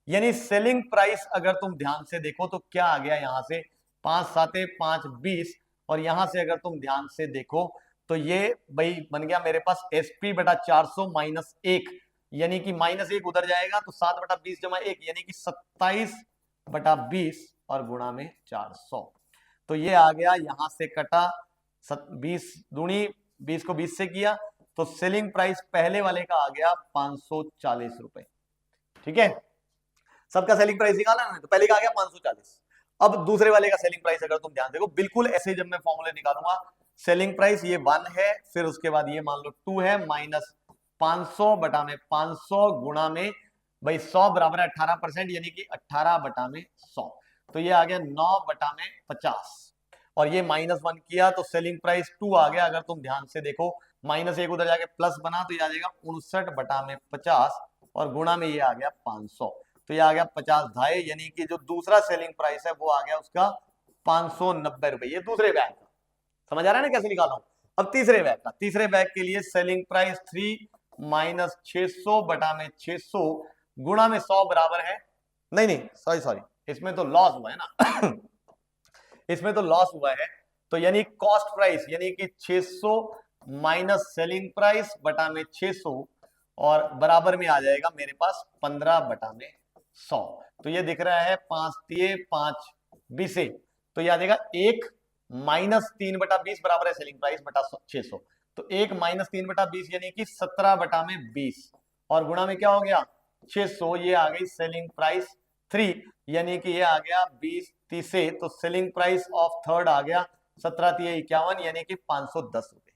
[SPEAKER 1] यानी सेलिंग प्राइस अगर तुम ध्यान से देखो तो क्या आ गया, यहां से 5 7 5 20, और यहां से अगर तुम ध्यान से देखो तो ये भाई बन गया मेरे पास SP बटा 400 माइनस 1, यानी कि माइनस 1 उधर जाएगा तो 7 बटा 20 जमा 1, यानी कि 27 बटा 20 और गुणा में 400। तो ये आ गया, यहां से कटा 20 दूनी 20 को 20 से किया, तो सेलिंग प्राइस पहले वाले का आ गया 540 रुपए। ठीक है, सबका सेलिंग प्राइस निकाला ना, तो पहले का आ गया 540। अब दूसरे वाले का सेलिंग प्राइस अगर तुम ध्यान देखो बिल्कुल ऐसे, जब मैं फॉर्मूले निकालूंगा, सेलिंग प्राइस ये 1 है, फिर उसके बाद ये मान लो 2 है, माइनस 500 बटा में 500 गुणा में भाई 100 बराबर है 18%, यानी कि 18 बटा में 100, तो ये आ गया 9 बटा में 50, और ये -1 किया तो सेलिंग प्राइस 2 आ गया। अगर तुम ध्यान से देखो -1 उधर जाके प्लस बना तो ये आ जाएगा 59 बटा में 50, और गुणा में ये आ गया 500, तो ये आ गया 50 ढाई, यानी कि जो दूसरा सेलिंग प्राइस है वो आ गया उसका 590 रुपए, ये दूसरे बैग का। समझ आ रहा है ना कैसे निकाला हूं? अब तीसरे बैग का, तीसरे बैग के लिए सेलिंग प्राइस 3 माइनस 600 बटा में 600 गुणा में 100 बराबर है, नहीं सॉरी इसमें तो लॉस हुआ है ना इसमें तो लॉस हुआ है, तो यानी कॉस्ट प्राइस यानी कि 600 माइनस सेलिंग प्राइस बटा में 600, और बराबर में आ जाएगा मेरे पास 15 बटा में 100। तो ये दिख रहा है 5 3 5 20, तो ये आ जाएगा 1 माइनस 3 बटा 20 बराबर है सेलिंग प्राइस बटा 600, तो 1 माइनस 3 बटा 20 यानी कि 17 बटा में 20, और गुणा में क्या हो गया 600, ये आ गई सेलिंग प्राइस 3, यानी कि ये आ गया 20 30, तो सेलिंग प्राइस ऑफ थर्ड आ गया 17 3 51, यानी कि 510 रुपए।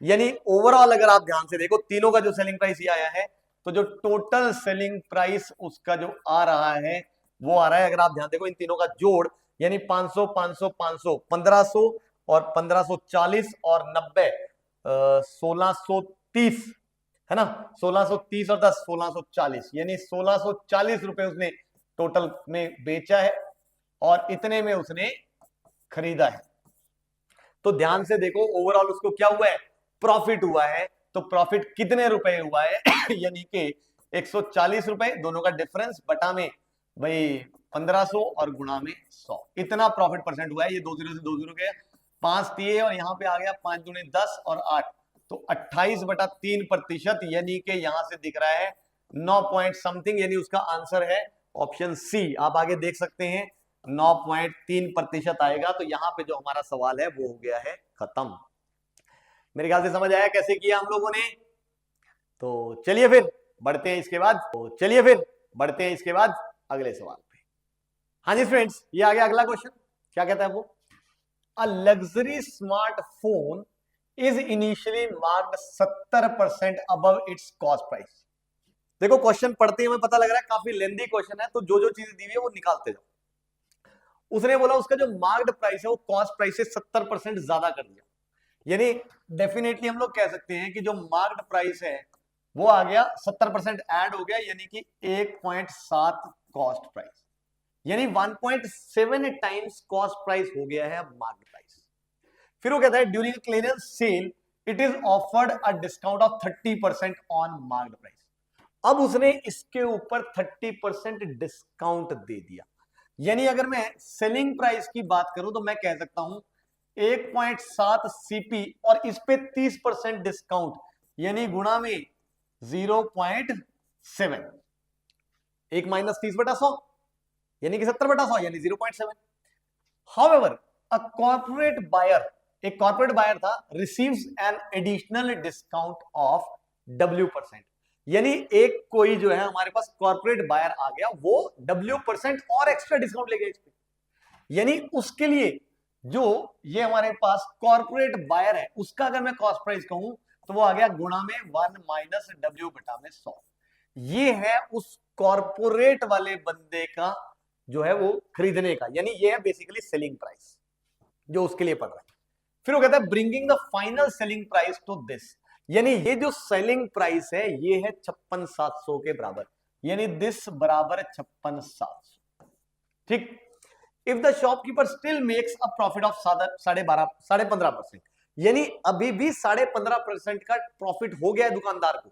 [SPEAKER 1] यानी ओवरऑल अगर आप ध्यान से देखो तीनों का जो सेलिंग प्राइस ये आया है, तो जो टोटल सेलिंग प्राइस उसका जो आ रहा है वो आ रहा है, अगर आप ध्यान देखो इन तीनों का जोड़, यानी 500 500 500 1500 और 1540 और 90, 1630 है ना, 1630 और 10 1640, यानी 1640 रुपए उसने टोटल में बेचा है और इतने में उसने खरीदा है। तो ध्यान से देखो, ओवरऑल उसको क्या हुआ है, प्रॉफिट हुआ है। तो प्रॉफिट कितने रुपए हुआ है यानी कि 140 रुपए, दोनों का डिफरेंस बटा में भाई 1500 और गुणा में 100, इतना प्रॉफिट परसेंट हुआ है। ये 2 जीरो से 2 जीरो गया, 5 दिए और यहाँ पे आ गया 5 दूनी 10 और 8, तो 28/3%, यानी कि यहां से दिख रहा है 9 पॉइंट समथिंग, यानी उसका आंसर है ऑप्शन सी। आप आगे देख सकते हैं 9.3% आएगा। तो यहां पे जो हमारा सवाल है वो हो गया है खत्म। मेरे ख्याल से समझ आया कैसे किया हम लोगों ने। तो चलिए फिर बढ़ते हैं इसके बाद अगले सवाल पे। हाँ जी फ्रेंड्स, ये आ गया अगला क्वेश्चन। क्या कहता है वो, a luxury smartphone is initially marked 70% above it's cost price. देखो क्वेश्चन पढ़ते ही हमें पता लग रहा है काफी लेंथी क्वेश्चन है, तो जो जो चीजें दी हुई है वो निकालते जाओ। उसने बोला उसका जो मार्क्ड प्राइस है वो कॉस्ट प्राइस से 70% ज्यादा कर दिया, यानी डेफिनेटली हम लोग कह सकते हैं कि जो मार्क्ड प्राइस है वो आ गया 70% ऐड हो गया, यानी कि 1.7 कॉस्ट प्राइस, यानी 1.7 टाइम्स कॉस्ट प्राइस हो गया है मार्क्ड प्राइस। फिर वो कहता है during clearance sale it is offered a discount of 30% on marked price. अब उसने इसके ऊपर 30% डिस्काउंट दे दिया, यानी अगर मैं सेलिंग प्राइस की बात करूं तो मैं कह सकता हूं 1.7 सीपी और इस पे 30% डिस्काउंट, यानी गुणा में 0.7, 1 माइनस 30/100 यानी कि 70/100 यानी 0.7। हाउएवर अ कॉर्पोरेट बायर, एक कॉर्पोरेट बायर था, receives an additional discount of W%, यानी एक कोई जो है हमारे पास कॉर्पोरेट बायर आ गया, वो W% और एक्स्ट्रा डिस्काउंट ले गया इस पे, यानी उसके लिए जो ये हमारे पास कॉर्पोरेट बायर है उसका अगर मैं कॉस्ट प्राइस कहूं तो वो आ गया गुणा में 1 माइनस W बटा में 100। ये है उस कॉर्पोरेट वाले बंदे का जो है वो खरीदने का, यानी ये है बेसिकली सेलिंग प्राइस जो उसके लिए पड़ रहा है। फिर वो कहता है bringing the final selling price to this, यानी ये जो सेलिंग प्राइस है ये है 56,700 के बराबर, यानी दिस बराबर 56,700। ठीक। If the shopkeeper still makes a profit of 15.5%, यानी अभी भी 15.5% का प्रॉफिट हो गया है दुकानदार को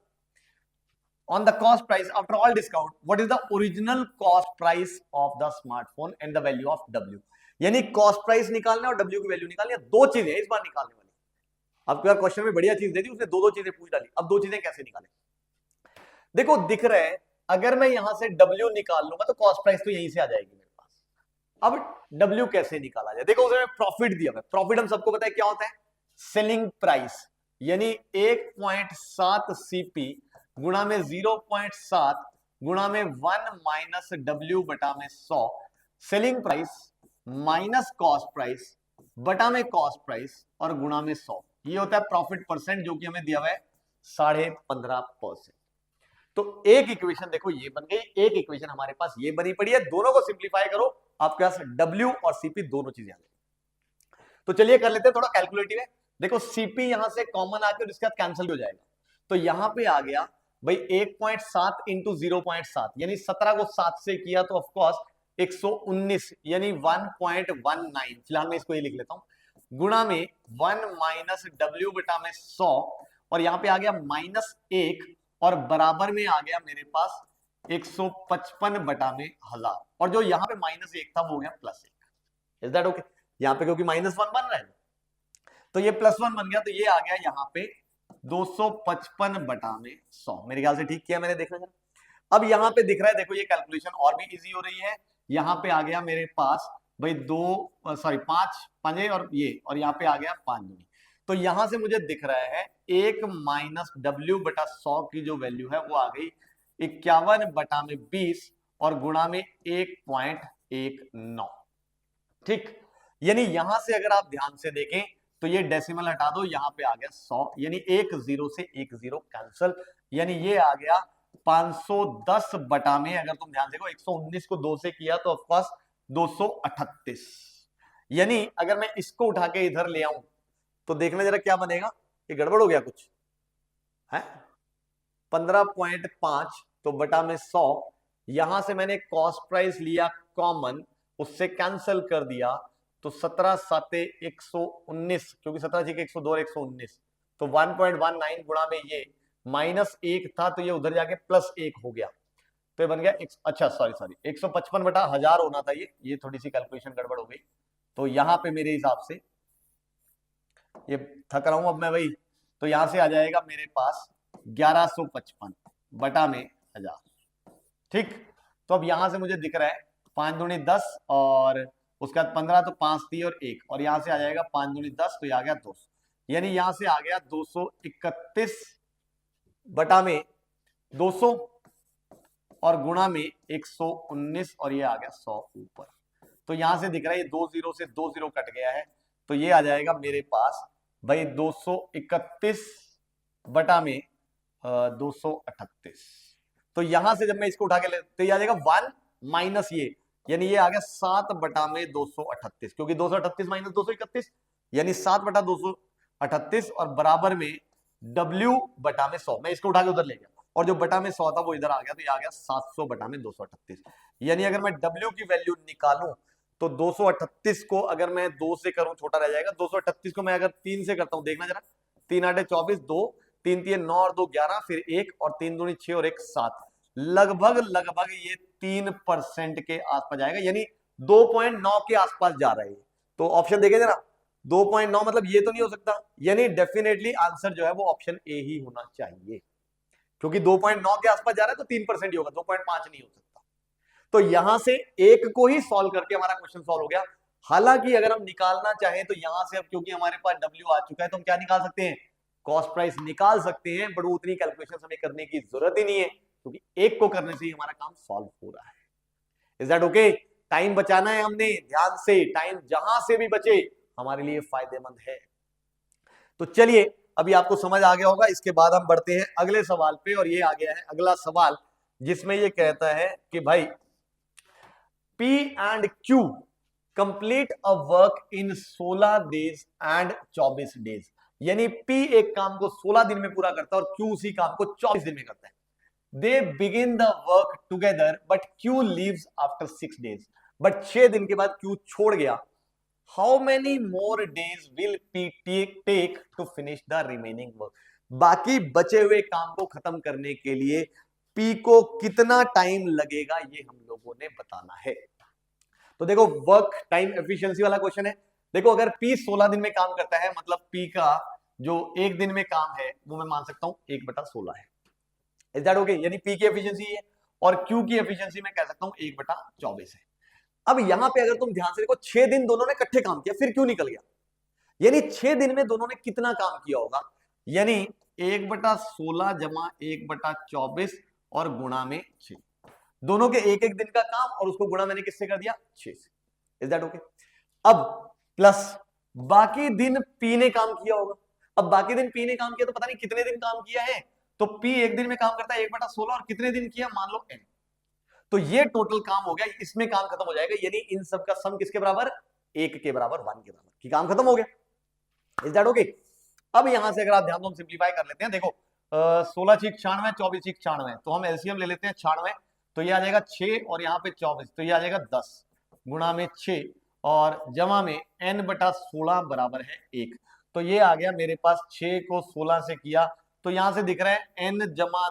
[SPEAKER 1] on the cost price after all discount, what is the original cost price of the smartphone and the value of W, यानी कॉस्ट प्राइस निकालना और W की वैल्यू निकालनी, दो चीजें इस बार निकालने वाली। आपको यार क्वेश्चन में बढ़िया चीज दे दी उसने, दो चीजें पूछ डाली, अब दो चीजें कैसे निकालें। देखो दिख रहा है अगर मैं यहां से W निकाल लूंगा तो कॉस्ट प्राइस तो यहीं से आ जाएगी मेरे पास। अब W कैसे निकाला जाए, देखो उसने प्रॉफिट दिया है, प्रॉफिट हम सबको पता है क्या होता है, सेलिंग प्राइस, यानी 1.7 सीपी गुणा में 0.7 गुणा में 1 माइनस W बटा में 100, selling price minus cost price बटा में कॉस्ट प्राइस और गुणा में 100, ये होता है प्रॉफिट परसेंट जो कि हमें दिया हुआ है 15.5%। तो एक इक्वेशन देखो ये बन गई, एक इक्वेशन हमारे पास ये बनी पड़ी है, दोनों को सिंप्लीफाई करो आपके पास W और CP दोनों चीजें आ जाएगी। तो चलिए कर लेते हैं थोड़ा कैलकुलेटिव है। देखो CP यहां से कॉमन आकर इसके बाद कैंसिल हो जाएगा, तो यहां पे आ गया भाई 1.7 इंटू 0.7, यानी 17 को 7 से किया तो ऑफकोर्स 119, यानी 1.19, फिलहाल मैं इसको ये लिख लेता हूं, गुणा में 1 माइनस W बटा में 100 और यहां पे आ गया -1 और बराबर में आ गया मेरे पास 155 बटा में 1000, और जो यहां पे -1 था वो हो गया +1। Is that okay? यहां पे क्योंकि -1 बन रहा है तो ये +1 बन गया, तो ये आ गया यहां पे 255 बटा में 100। मेरे ख्याल से ठीक किया मैंने, देखना जरा। अब यहां पे दिख रहा है, देखो ये कैलकुलेशन और भी इजी हो रही है। यहां पे आ गया मेरे पास भाई 5 पंजे और ये, और यहाँ पे आ गया 5 दूनी, तो यहां से मुझे दिख रहा है 1 माइनस W बटा 100 की जो वैल्यू है वो आ गई 51 बटा में 20 और गुणा में 1.19। ठीक, यानी यहां से अगर आप ध्यान से देखें तो ये डेसिमल हटा दो, यहां पे आ गया 100, यानी एक 0 से एक 0 कैंसल, यानी ये आ गया 510 बटा में, अगर तुम ध्यान देखो 119 को 2 से किया तो ऑफकोर्स 238, यानी अगर मैं इसको उठा के इधर ले आऊं तो देखना जरा क्या बनेगा, ये गड़बड़ हो गया कुछ है। 15.5 तो बटा में 100, यहां से मैंने कॉस्ट प्राइस लिया कॉमन, उससे कैंसिल कर दिया, तो 17 साते 119, क्योंकि 17 जी के 102 और 119, तो 1.19 गुणा में ये -1 था, तो ये उधर जाके +1 हो गया, तो ये बन गया अच्छा सॉरी 155 बटा 1000 होना था ये थोड़ी सी कैलकुलेशन गड़बड़ हो गई। तो यहां पे मेरे हिसाब से ये थक रहा हूं अब मैं भाई, तो यहां से आ जाएगा मेरे पास 1155 बटा में 1000। ठीक, तो अब यहां से मुझे दिख रहा है 5 दूनी 10 और उसके बाद 15, तो 5 3 और 1, और यहां से आ जाएगा 5 दूनी 10, तो ये आ गया 200, यानी यहां से आ गया 231 बटा में 200 और गुणा में 119, और ये आ गया 100 ऊपर। तो यहां से दिख रहा है ये 2 0 से 2 0 कट गया है, तो ये आ जाएगा मेरे पास भाई 231 बटा में 238। तो यहां से जब मैं इसको उठा के ले, तो ये आ जाएगा 1 माइनस ये, यानी ये आ गया 7 बटा में 238, क्योंकि 238 माइनस 231 यानी 7 बटा 238, और बराबर में W बटा में 100। मैं इसको उठा के उधर ले गया, और जो बटा में 100 था वो इधर आ गया, तो ये आ गया 700 बटा में 238। यानी अगर मैं W की वैल्यू निकालूं तो 238 को अगर मैं 2 से करूं छोटा रह जाएगा, 238 को मैं अगर 3 से करता हूं, देखना जरा, 3 8 24, 2 3 3 9 और 2 11, फिर 1 और 3 दूनी 6 और 1 7, लगभग ये 3% के आसपास जाएगा, यानी 2.9 के आसपास जा रहा है। तो ऑप्शन देखें जरा, 2.9 मतलब ये तो नहीं हो सकता, यानी डेफिनेटली आंसर जो है वो ऑप्शन ए ही होना चाहिए, क्योंकि 2.9 के आसपास जा रहा है तो 3% ही होगा, 2.5 नहीं हो सकता। तो यहां से एक को ही सॉल्व करके हमारा क्वेश्चन सॉल्व हो गया। हालांकि अगर हम निकालना चाहें तो यहां से अब क्योंकि हमारे पास W आ चुका है, तो हम क्या निकाल सकते हैं, कॉस्ट प्राइस निकाल सकते हैं, बट उतनी कैलकुलेशन हमें करने की जरूरत ही नहीं है, क्योंकि एक को करने से ही हमारा काम सॉल्व हो रहा है। Is that okay? टाइम बचाना है हमने, ध्यान से, टाइम जहां से भी बचे हमारे लिए फायदेमंद है। तो चलिए, अभी आपको समझ आ गया होगा, इसके बाद हम बढ़ते हैं अगले सवाल पे, और ये आ गया है अगला सवाल, जिसमें ये कहता है कि भाई P and Q complete a work in 16 days and 24 days, यानी P एक काम को 16 दिन में पूरा करता है और Q उसी काम को 24 दिन में करता है। They begin the work together but Q leaves after 6 days, but 6 दिन के बाद Q छोड़ गया। How many more days will P take to finish the remaining work, बाकी बचे हुए काम को खत्म करने के लिए P को कितना टाइम लगेगा, ये हम लोगों ने बताना है। तो देखो, वर्क टाइम एफिशिएंसी वाला क्वेश्चन है। देखो, अगर P 16 दिन में काम करता है, मतलब P का जो एक दिन में काम है वो मैं मान सकता हूं 1/16 है। Is that okay? यानी P की एफिशिएंसी है और Q की एफिशिएंसी मैं कह सकता हूं 1/24 है। अब यहां पे अगर तुम ध्यान से देखो, 6 दिन दोनों ने इकट्ठे काम किया, फिर क्यों निकल गया, यानी 6 दिन में दोनों ने कितना काम किया होगा, यानी 1/16 जमा 1/24 और गुणा में 6, दोनों के एक एक दिन का काम, और उसको गुणा मैंने किससे कर दिया, 6 से। Is that okay? अब प्लस बाकी दिन P ने काम किया होगा। अब बाकी दिन P ने काम किया तो पता नहीं कितने दिन काम किया है, तो P एक दिन में काम करता है 1/16, और कितने दिन किया, मान लो n, तो ये टोटल काम हो गया, इसमें काम खत्म हो जाएगा, यानी इन सब का सम किसके बराबर, 1 के बराबर, 1 के बराबर, कि काम खत्म हो गया। Is that okay? अब यहां से अगर आप ध्यान दो, हम सिंप्लीफाई कर लेते हैं। देखो 16 6 96, 24 6 96, तो हम एलसीएम ले लेते हैं 96, तो ये आ जाएगा 6 और यहाँ पे 24, तो ये आ जाएगा 10 गुणा में 6 और जमा में n/16 बराबर है 1, तो ये आ गया मेरे पास, 6 को 16 से किया तो यहां से दिख रहा है n जमा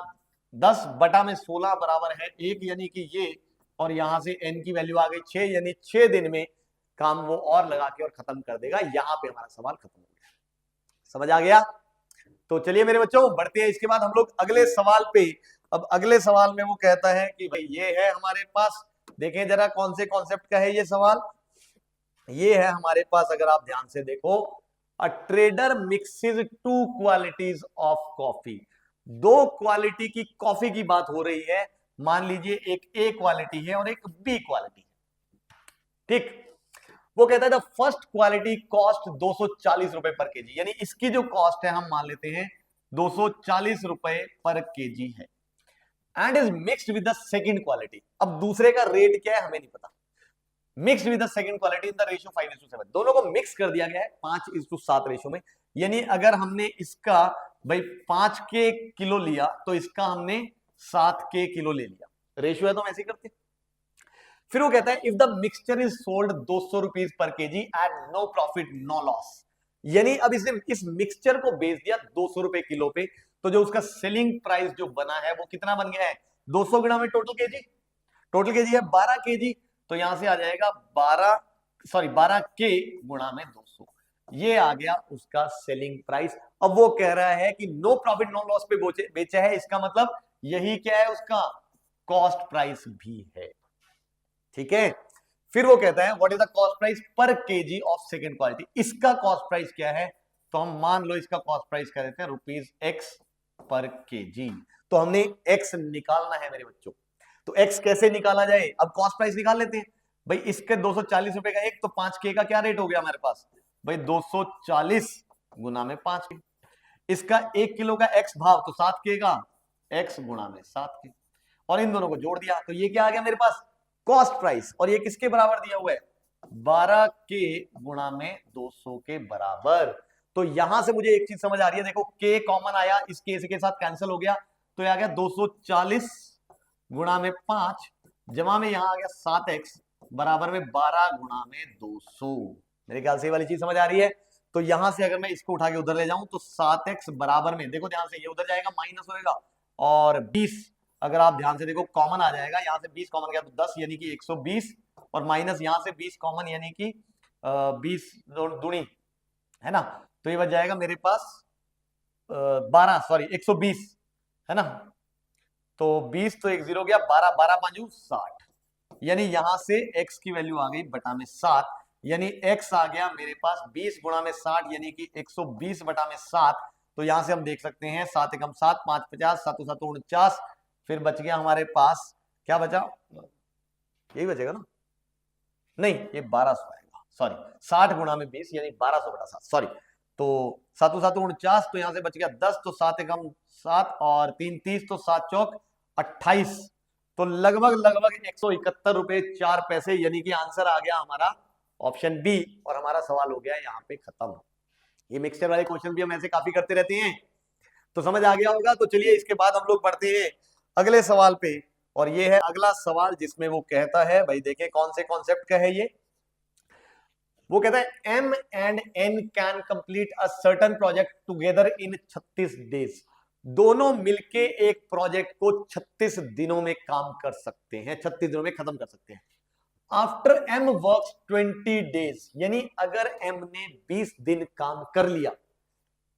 [SPEAKER 1] 10 बटा में 16 बराबर है 1, यानी कि ये, और यहां से n की वैल्यू आ गई 6, यानी 6 दिन में काम वो और लगा के और खत्म कर देगा। यहां पे हमारा सवाल खत्म हो गया। समझ आ गया? तो चलिए मेरे बच्चों, बढ़ते हैं इसके बाद हम लोग अगले सवाल पे। अब अगले सवाल में वो कहता है कि भाई ये है हमारे पास, देखें जरा कौन से कॉन्सेप्ट का है ये सवाल। ये है हमारे पास, अगर आप ध्यान से देखो, a trader mixes 2 qualities of coffee, 2 quality की कॉफी की बात हो रही है। मान लीजिए एक ए क्वालिटी है और एक बी क्वालिटी है, ठीक। वो कहता है द फर्स्ट क्वालिटी कॉस्ट 240 रुपए पर केजी, यानी इसकी जो कॉस्ट है हम मान लेते हैं 240 रुपए पर केजी है, and is mixed with the second quality. अब दूसरे का रेट क्या है हमें नहीं पता, mixed with the second quality in the ratio 5:7, दोनों को मिक्स कर दिया गया है 5:7 रेशियो में। यानी अगर हमने इसका भाई 5 के किलो लिया तो इसका हमने 7 के किलो ले लिया, रेशियो है तो हम ऐसे ही करते हैं। फिर वो कहता है if the mixture is sold 200 rupees per KG at no profit no loss, यानी अब इसने इस मिक्सचर को बेच दिया 200 रुपए किलो पे, तो जो उसका सेलिंग प्राइस जो बना है वो कितना बन गया है 200 गुणा में टोटल केजी, टोटल केजी है 12 केजी, तो यहां से आ जाएगा 12 के गुणा में 200, ये आ गया उसका सेलिंग प्राइस। अब वो कह रहा है कि नो प्रॉफिट नो लॉस पे बेचा है, इसका मतलब यही क्या है उसका कॉस्ट प्राइस भी है, ठीक है। फिर वो कहता है what is the cost price पर केजी ऑफ सेकंड क्वालिटी, इसका कॉस्ट प्राइस क्या है, तो हम मान लो इसका कॉस्ट प्राइस क्या देते हैं ₹X पर केजी, तो हमने X निकालना है मेरे बच्चों, तो X कैसे निकाला जाए, अब कॉस्ट प्राइस निकाल लेते हैं भाई, इसके 240 रुपए का एक, तो 5 के का क्या रेट हो गया हमारे पास भाई 240 गुना में 5 के, इसका 1 किलो का X भाव तो 7 के का X गुणा में 7 के, और इन दोनों को जोड़ दिया तो ये क्या आ गया मेरे पास कॉस्ट प्राइस, और ये किसके बराबर दिया हुआ है 12 के गुणा में 200 के बराबर। तो यहां से मुझे एक चीज समझ आ रही है, देखो के कॉमन आया, इस के के साथ कैंसिल हो गया, तो ये आ गया 240 गुणा में 5 जमा में यहां आ गया 7x बराबर में 12 गुणा में 200, मेरे ख्याल से ये वाली चीज समझ आ रही है। तो यहां से अगर मैं इसको उठा के उधर ले जाऊं तो 7x बराबर में, देखो ध्यान से ये उधर जाएगा माइनस होएगा, और 20 अगर आप ध्यान से देखो कॉमन आ जाएगा, यहां से 20 कॉमन गया तो 10 यानी कि 120, और माइनस यहां से 20 कॉमन यानी कि 20 दूनी है ना, तो ये बच जाएगा मेरे पास 120 है ना, तो 20 तो 1 0 गया, 12 12 5 60, यानी यहां से x की वैल्यू आ गई बटा में 7, यानी x आ गया मेरे पास 20 गुणा में 60 यानी कि 120 बटा में 7, तो यहां से हम देख सकते हैं 7 एकम 7 5 50 7 7 49, फिर बच गया हमारे पास क्या बचा, यही बचेगा ना, नहीं ये 1200 आएगा, सॉरी 60 गुणा में 20 यानी 1200 बटा 7, सॉरी, तो 7 7 49, तो यहां से बच गया 10, तो 7 एकम 7 और 3 30, तो 7 चौक 28, तो लगभग लगभग 171 रुपए 4 पैसे, यानी कि आंसर आ गया हमारा ऑप्शन बी, और हमारा सवाल हो गया यहाँ पे खत्म। ये मिक्सचर वाले क्वेश्चन भी हम ऐसे काफी करते रहते हैं, तो समझ आ गया होगा। तो चलिए इसके बाद हम लोग बढ़ते हैं अगले सवाल पे, और ये है अगला सवाल जिसमें वो कहता है, भाई देखें कौन से कॉन्सेप्ट का है ये, वो कहता है M and N can complete a certain project together in 36 days, दोनों मिलके एक प्रोजेक्ट को 36 दिनों में काम कर सकते हैं, 36 दिनों में खत्म कर सकते हैं। आफ्टर M वर्क्स 20 डेज, यानी अगर M ने 20 दिन काम कर लिया,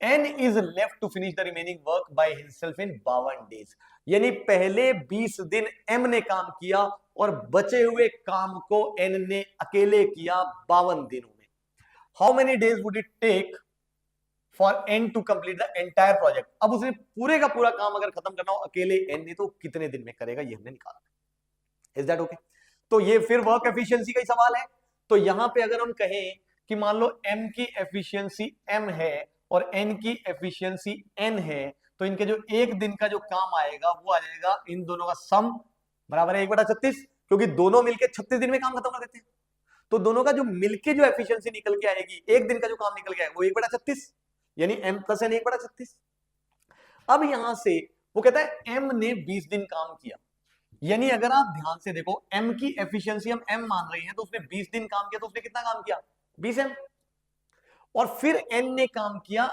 [SPEAKER 1] N is left to finish the remaining work by himself in 52 days, यानी पहले 20 दिन M ने काम किया और बचे हुए काम को N ने अकेले किया 52 दिनों में। How many days would it take for N to complete the entire project? अब उसने पूरे का पूरा काम अगर खत्म करना हो अकेले N ने, तो कितने दिन में करेगा, ये हमने निकाला। Is that okay? तो ये फिर वर्क एफिशिएंसी का ही सवाल है। तो यहां पे अगर हम कहें कि मान लो M की एफिशिएंसी M है और N की एफिशिएंसी N है, तो इनके जो एक दिन का जो काम आएगा वो आ जाएगा इन दोनों का सम बराबर है 1/36, क्योंकि दोनों मिलके 36 दिन में काम खत्म कर देते हैं, तो दोनों का जो मिलके जो एफिशिएंसी निकल के आएगी, एक दिन का जो काम निकल के आएगा वो 1/36, यानी M + N 1/36। अब यहां से वो कहता है M ने 20 दिन काम किया, यानी अगर आप ध्यान से देखो M की एफिशिएंसी हम M मान रहे हैं, तो उसने 20 दिन काम किया, तो उसने कितना काम किया 20 M, और फिर N ने काम किया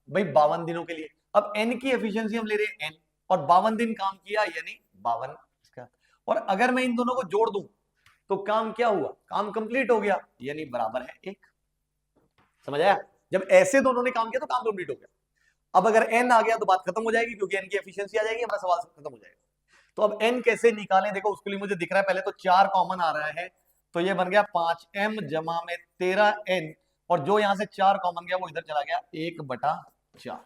[SPEAKER 1] भाई 52 दिनों के लिए। अब N की एफिशिएंसी हम ले रहे हैं N, और 52 दिन काम किया यानी 52 इसका, और अगर मैं इन दोनों को जोड़ दूं तो काम क्या हुआ, काम कंप्लीट हो गया, यानी बराबर है 1। समझ आया, जब ऐसे दोनों ने काम किया तो काम कंप्लीट हो गया। अब अगर N आ गया तो बात खत्म हो जाएगी, क्योंकि N की एफिशिएंसी आ जाएगी, हमारा सवाल खत्म हो जाएगा। तो अब N कैसे निकालें, देखो उसके लिए मुझे दिख रहा है पहले तो 4 कॉमन आ रहा है, तो ये बन गया 5M जमा में 13N, और जो यहां से 4 कॉमन गया वो इधर चला गया 1/4।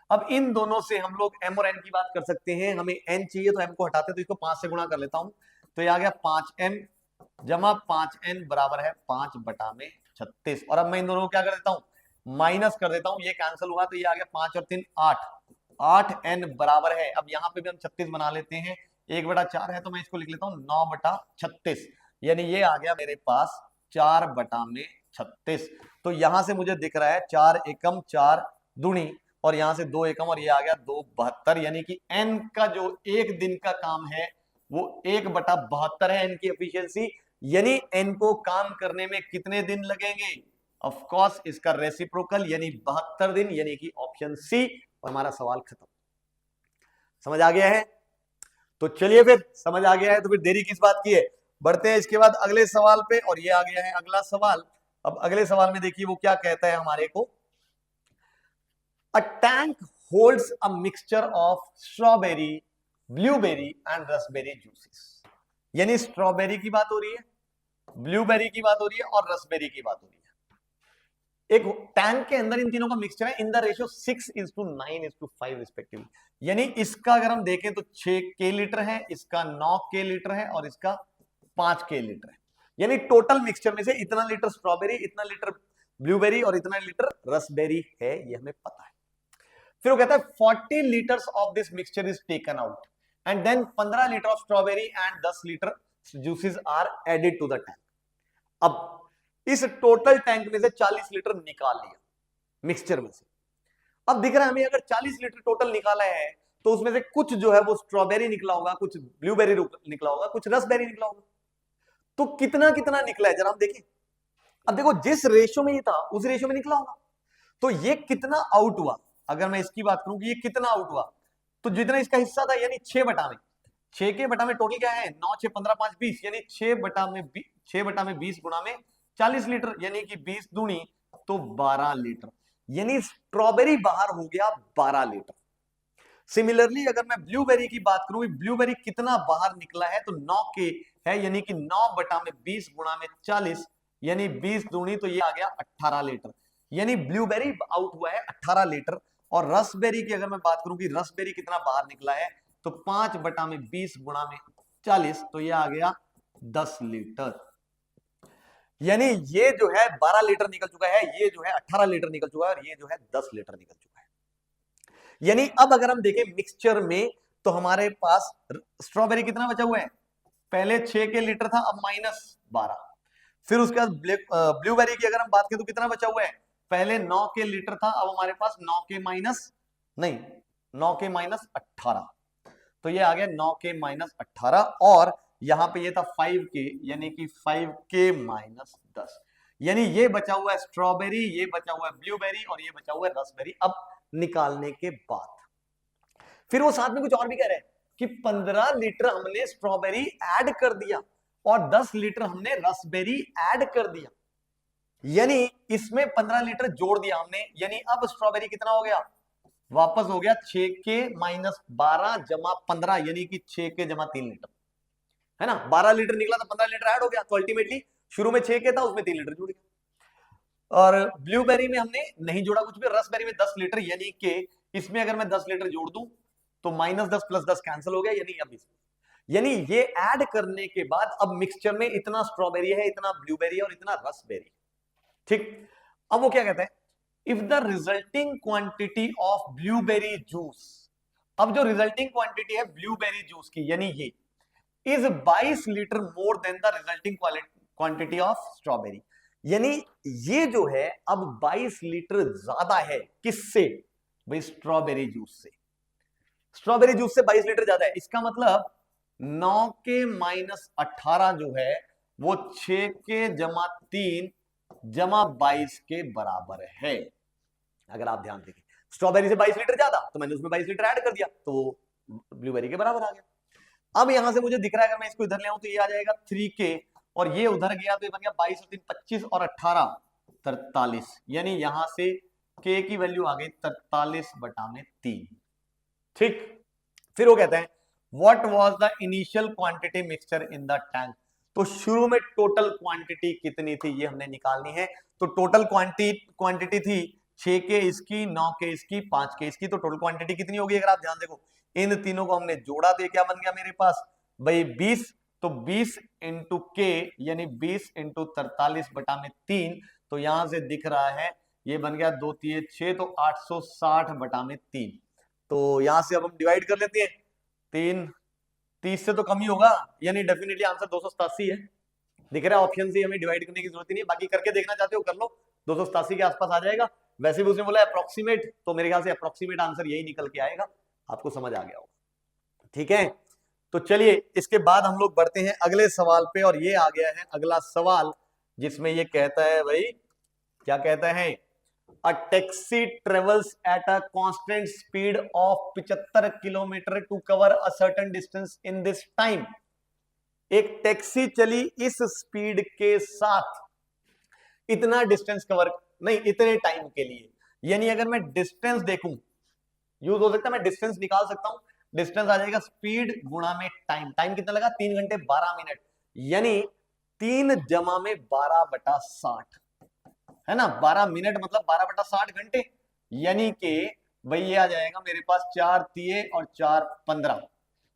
[SPEAKER 1] अब इन दोनों से हम लोग M और N की बात कर सकते हैं, हमें N चाहिए तो M को हटाते तो इसको 5 से गुणा कर लेता हूं, तो ये आ गया 5M जमा 5N बराबर है 5/36, और अब मैं इन दोनों को क्या कर देता हूं माइनस कर देता हूं, ये कैंसिल हुआ तो ये आ गया 5 और 3 8, 8N बराबर है, अब यहां पे भी हम 36 बना लेते हैं, 1/4 है तो मैं इसको लिख लेता हूं 9/36, यानी ये आ गया मेरे पास 4/36, 36। तो यहां से मुझे दिख रहा है 4 एकम 4 दूनी, और यहां से 2 एकम, और ये आ गया 2 72, यानी कि एन का जो एक दिन का काम है वो 1/72 है एन की एफिशिएंसी। यानी एन को काम करने में कितने दिन लगेंगे? ऑफ कोर्स इसका रेसिप्रोकल यानी 72 दिन, यानी कि ऑप्शन सी। और हमारा सवाल खत्म। समझ आ गया है? तो चलिए फिर, समझ आ गया है तो फिर देरी किस बात की है, बढ़ते हैं इसके बाद अगले सवाल पे। और ये आ गया है अगला सवाल। अब अगले सवाल में देखिए वो क्या कहता है हमारे को। A tank holds a mixture of strawberry, blueberry and raspberry juices. यानी स्ट्रॉबेरी की बात हो रही है, ब्लूबेरी की बात हो रही है और रसबेरी की बात हो रही है। एक टैंक के अंदर इन तीनों का मिक्सचर है इन द रेशियो 6:9:5 रिस्पेक्टिवली। यानी इसका अगर हम देखें तो 6 के लीटर है, इसका 9 के लीटर है और इसका 5 के लीटर है। यानी टोटल मिक्सचर में से इतना लीटर स्ट्रॉबेरी, इतना लीटर ब्लूबेरी और इतना लीटर रसबेरी है, ये हमें पता है। फिर वो कहता है 40 litres of this mixture is taken out and then 15 litre of strawberry and 10 litre juices are added to the tank. अब इस टोटल टैंक में से 40 लीटर निकाल लिया मिक्सचर में से। अब दिख रहा है हमें अगर 40 लीटर टोटल निकाला है तो उसमें से कुछ जो है वो स्ट्रॉबेरी निकला होगा, कुछ ब्लूबेरी निकला होगा, कुछ रसबेरी निकला होगा। तो कितना कितना निकला है जरा हम देखें। अब देखो जिस रेशियो में ये था उस रेशियो में निकला होगा। तो ये कितना आउट हुआ, अगर मैं इसकी बात करूं कि ये कितना आउट हुआ, तो जितना इसका हिस्सा था यानी 6 बटा में, 6 के बटा में टोटल क्या है 9 6 15 5 20, यानी 6 बटा में 20 गुणा में 40 लीटर, यानी कि 20 दूनी तो 12 लीटर। यानी स्ट्रॉबेरी बाहर हो गया 12 लीटर। सिमिलरली अगर मैं ब्लूबेरी की बात करूं, ब्लूबेरी कितना बाहर निकला है तो 9 के है, यानी कि 9 बटा में 20 गुणा में 40, यानी 20 दूनी तो ये आ गया 18 लीटर। यानी ब्लूबेरी आउट हुआ है 18 लीटर। और रसबेरी की अगर मैं बात करूं कि रसबेरी कितना बाहर निकला है तो 5 बटा में 20 गुणा में 40 तो ये आ गया 10 लीटर। यानी ये जो है 12 लीटर निकल चुका है, ये जो है 18 लीटर निकल चुका है और ये जो है 10 लीटर निकल चुका है। यानी अब अगर हम देखें मिक्सचर में तो हमारे पास स्ट्रॉबेरी कितना बचा हुआ है, पहले 6 के लीटर था अब -12। फिर उसके बाद ब्लूबेरी की अगर हम बात करें तो कितना बचा हुआ है, पहले 9 के लीटर था अब हमारे पास 9 के -18, तो ये आ गया 9 के -18। और यहां पे ये था 5 के, यानी कि 5 के -10। यानी ये बचा हुआ है स्ट्रॉबेरी, ये बचा हुआ है ब्लूबेरी और ये बचा हुआ है रसबेरी। अब निकालने के बाद फिर वो साथ में कुछ और भी कह रहे हैं कि 15 लीटर हमने स्ट्रॉबेरी ऐड कर दिया और 10 लीटर हमने रसबेरी ऐड कर दिया, यानी इसमें 15 लीटर जोड़ दिया हमने। यानी अब स्ट्रॉबेरी कितना हो गया, वापस हो गया 6 के -12 जमा 15, यानी कि 6 के जमा 3 लीटर, है ना। 12 लीटर निकला तो 15 लीटर ऐड हो गया, तो अल्टीमेटली शुरू में 6 के था उसमें 3 लीटर जुड़ गया। और ब्लूबेरी में हमने नहीं जोड़ा कुछ भी, रसबेरी में 10 लीटर, यानी कि इसमें अगर मैं 10 लीटर जोड़ दूं तो -10 + 10 कैंसिल हो गया, यानी अब यानी ये ऐड करने के बाद अब मिक्सचर में इतना स्ट्रॉबेरी है, इतना ब्लूबेरी है और इतना रसबेरी। ठीक, अब वो क्या कहता है, if the resulting quantity of blueberry juice, अब जो रिजल्टिंग क्वांटिटी है ब्लूबेरी जूस की यानी ये is 22 litre more than the resulting quantity of strawberry, यानी ये जो है अब 22 लीटर ज्यादा है, किससे भाई, स्ट्रॉबेरी जूस से। स्ट्रॉबेरी जूस से 22 लीटर ज्यादा है, इसका मतलब 9 के -18 जो है वो 6 के जमा 3 जमा 22 के बराबर है। अगर आप ध्यान देखें स्ट्रॉबेरी से 22 लीटर ज्यादा तो मैंने उसमें 22 लीटर ऐड कर दिया तो ब्लूबेरी के बराबर आ गया। अब यहां से मुझे दिख रहा है अगर मैं इसको इधर ले आऊं तो ये आ जाएगा 3K और ये उधर गया तो ये बन गया 22 और 3 25 और 18 43, यानी यहां से K की वैल्यू आ गई 43/3। ठीक, फिर वो कहते हैं what was the initial quantity mixture in the tank, तो शुरू में टोटल क्वांटिटी कितनी थी ये हमने निकालनी है। तो टोटल क्वांटिटी थी 6 के इसकी, 9 के इसकी, 5 के इसकी, तो टोटल क्वांटिटी कितनी होगी अगर आप ध्यान देखो, इन तीनों को हमने जोड़ा तो क्या बन गया मेरे पास भाई 20, तो 20 इंटू के यानी 20 इंटू 43/3, तो यहां से दिख रहा है ये बन गया 2 3 6 तो 860/3। तो यहां से अब हम डिवाइड कर लेते हैं, 3 30 से तो कम ही होगा, यानी डेफिनेटली आंसर 287 है। दिख रहा है ऑप्शन से, हमें डिवाइड करने की जरूरत ही नहीं, बाकी करके देखना चाहते हो कर लो, 287 के आसपास आ जाएगा। वैसे भी उसने बोला अप्रोक्सीमेट, तो मेरे ख्याल से अप्रोक्सीमेट आंसर यही निकल के आएगा, आपको समझ आ गया होगा। ठीक है, तो चलिए इसके बाद हम लोग बढ़ते हैं अगले सवाल पे, और ये आ गया है अगला सवाल जिसमें ये कहता है भाई, क्या कहता है, a taxi travels at a constant speed of 75 kilometre to cover a certain distance in this time. एक टैक्सी चली इस स्पीड के साथ इतना डिस्टेंस कवर, नहीं इतने टाइम के लिए, यानी अगर मैं डिस्टेंस देखूं, यूज हो सकता है मैं डिस्टेंस निकाल सकता हूं, डिस्टेंस आ जाएगा स्पीड गुणा में टाइम, टाइम कितना लगा 3 घंटे 12 मिनट, यानी 3 जमा में 12/60 है ना, 12 मिनट मतलब 12/60 घंटे, यानी कि भाई ये आ जाएगा मेरे पास 4 तिये और 4 15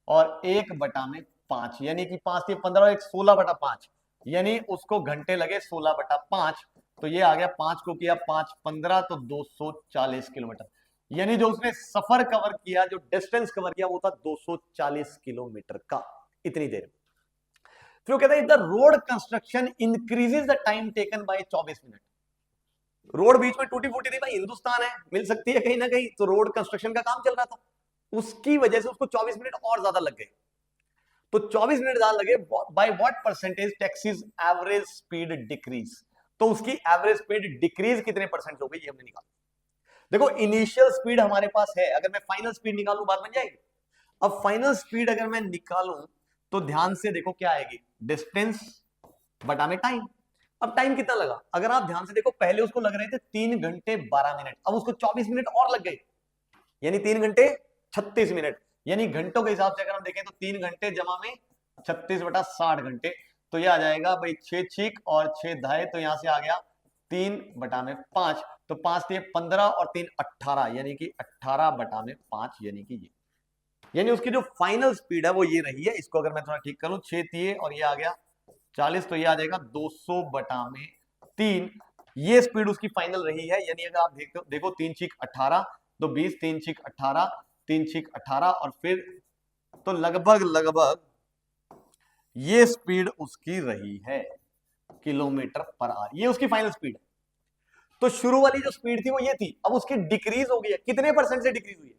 [SPEAKER 1] और 1/5, यानी कि 5 तिये 15 और 1 16/5, यानी उसको घंटे लगे 16/5, तो ये आ गया 5 को किया 5 15 तो 240 किलोमीटर, यानी जो उसने सफर कवर किया, जो डिस्टेंस कवर किया वो था 240 किलोमीटर का इतनी देर में। फिर वो कहता है the road construction increases the time taken by 24 minute. Road बीच में टूटी फूटी थी भाई, हिंदुस्तान है, मिल सकती है कहीं ना कहीं, तो रोड कंस्ट्रक्शन का काम चल रहा था, उसकी वजह से उसको 24 मिनट और ज्यादा लग गए। तो 24 मिनट ज्यादा लगे, by what percentage taxis average speed decrease, तो उसकी एवरेज स्पीड डिक्रीज कितने परसेंट हो गई ये हमने निकाला। देखो इनिशियल स्पीड हमारे पास है, अगर मैं फाइनल स्पीड निकालूं बात बन जाएगी। अब फाइनल स्पीड अगर मैं निकालूं तो ध्यान से देखो क्या आएगी, डिस्टेंस बटा में टाइम। अब टाइम कितना लगा, अगर आप ध्यान से देखो पहले उसको लग रहे थे 3 घंटे 12 मिनट, अब उसको 24 मिनट और लग गए, यानी 3 घंटे 36 मिनट, यानी घंटों के हिसाब से अगर हम देखें तो 3 घंटे जमा में 36/60 घंटे, तो ये आ जाएगा भाई 6 छीक और 6 धाए, तो यहां से आ गया 3/5, तो 5 थे 15 और 3 18, यानी कि 18/5, यानी कि ये, यानी उसकी जो फाइनल स्पीड है वो ये रही है। इसको अगर मैं थोड़ा ठीक करूं, 6 दिए और ये आ गया 40, तो ये आ जाएगा 200/3, ये स्पीड उसकी फाइनल रही है। यानी अगर आप देखो 3 छीक 18 तो 20, 3 छीक 18, 3 छीक 18 और फिर तो लगभग ये स्पीड उसकी रही है किलोमीटर पर आवर, ये उसकी फाइनल स्पीड है। तो शुरू वाली जो स्पीड थी वो ये थी, अब उसकी डिक्रीज हो गई है, कितने परसेंट से डिक्रीज हुई है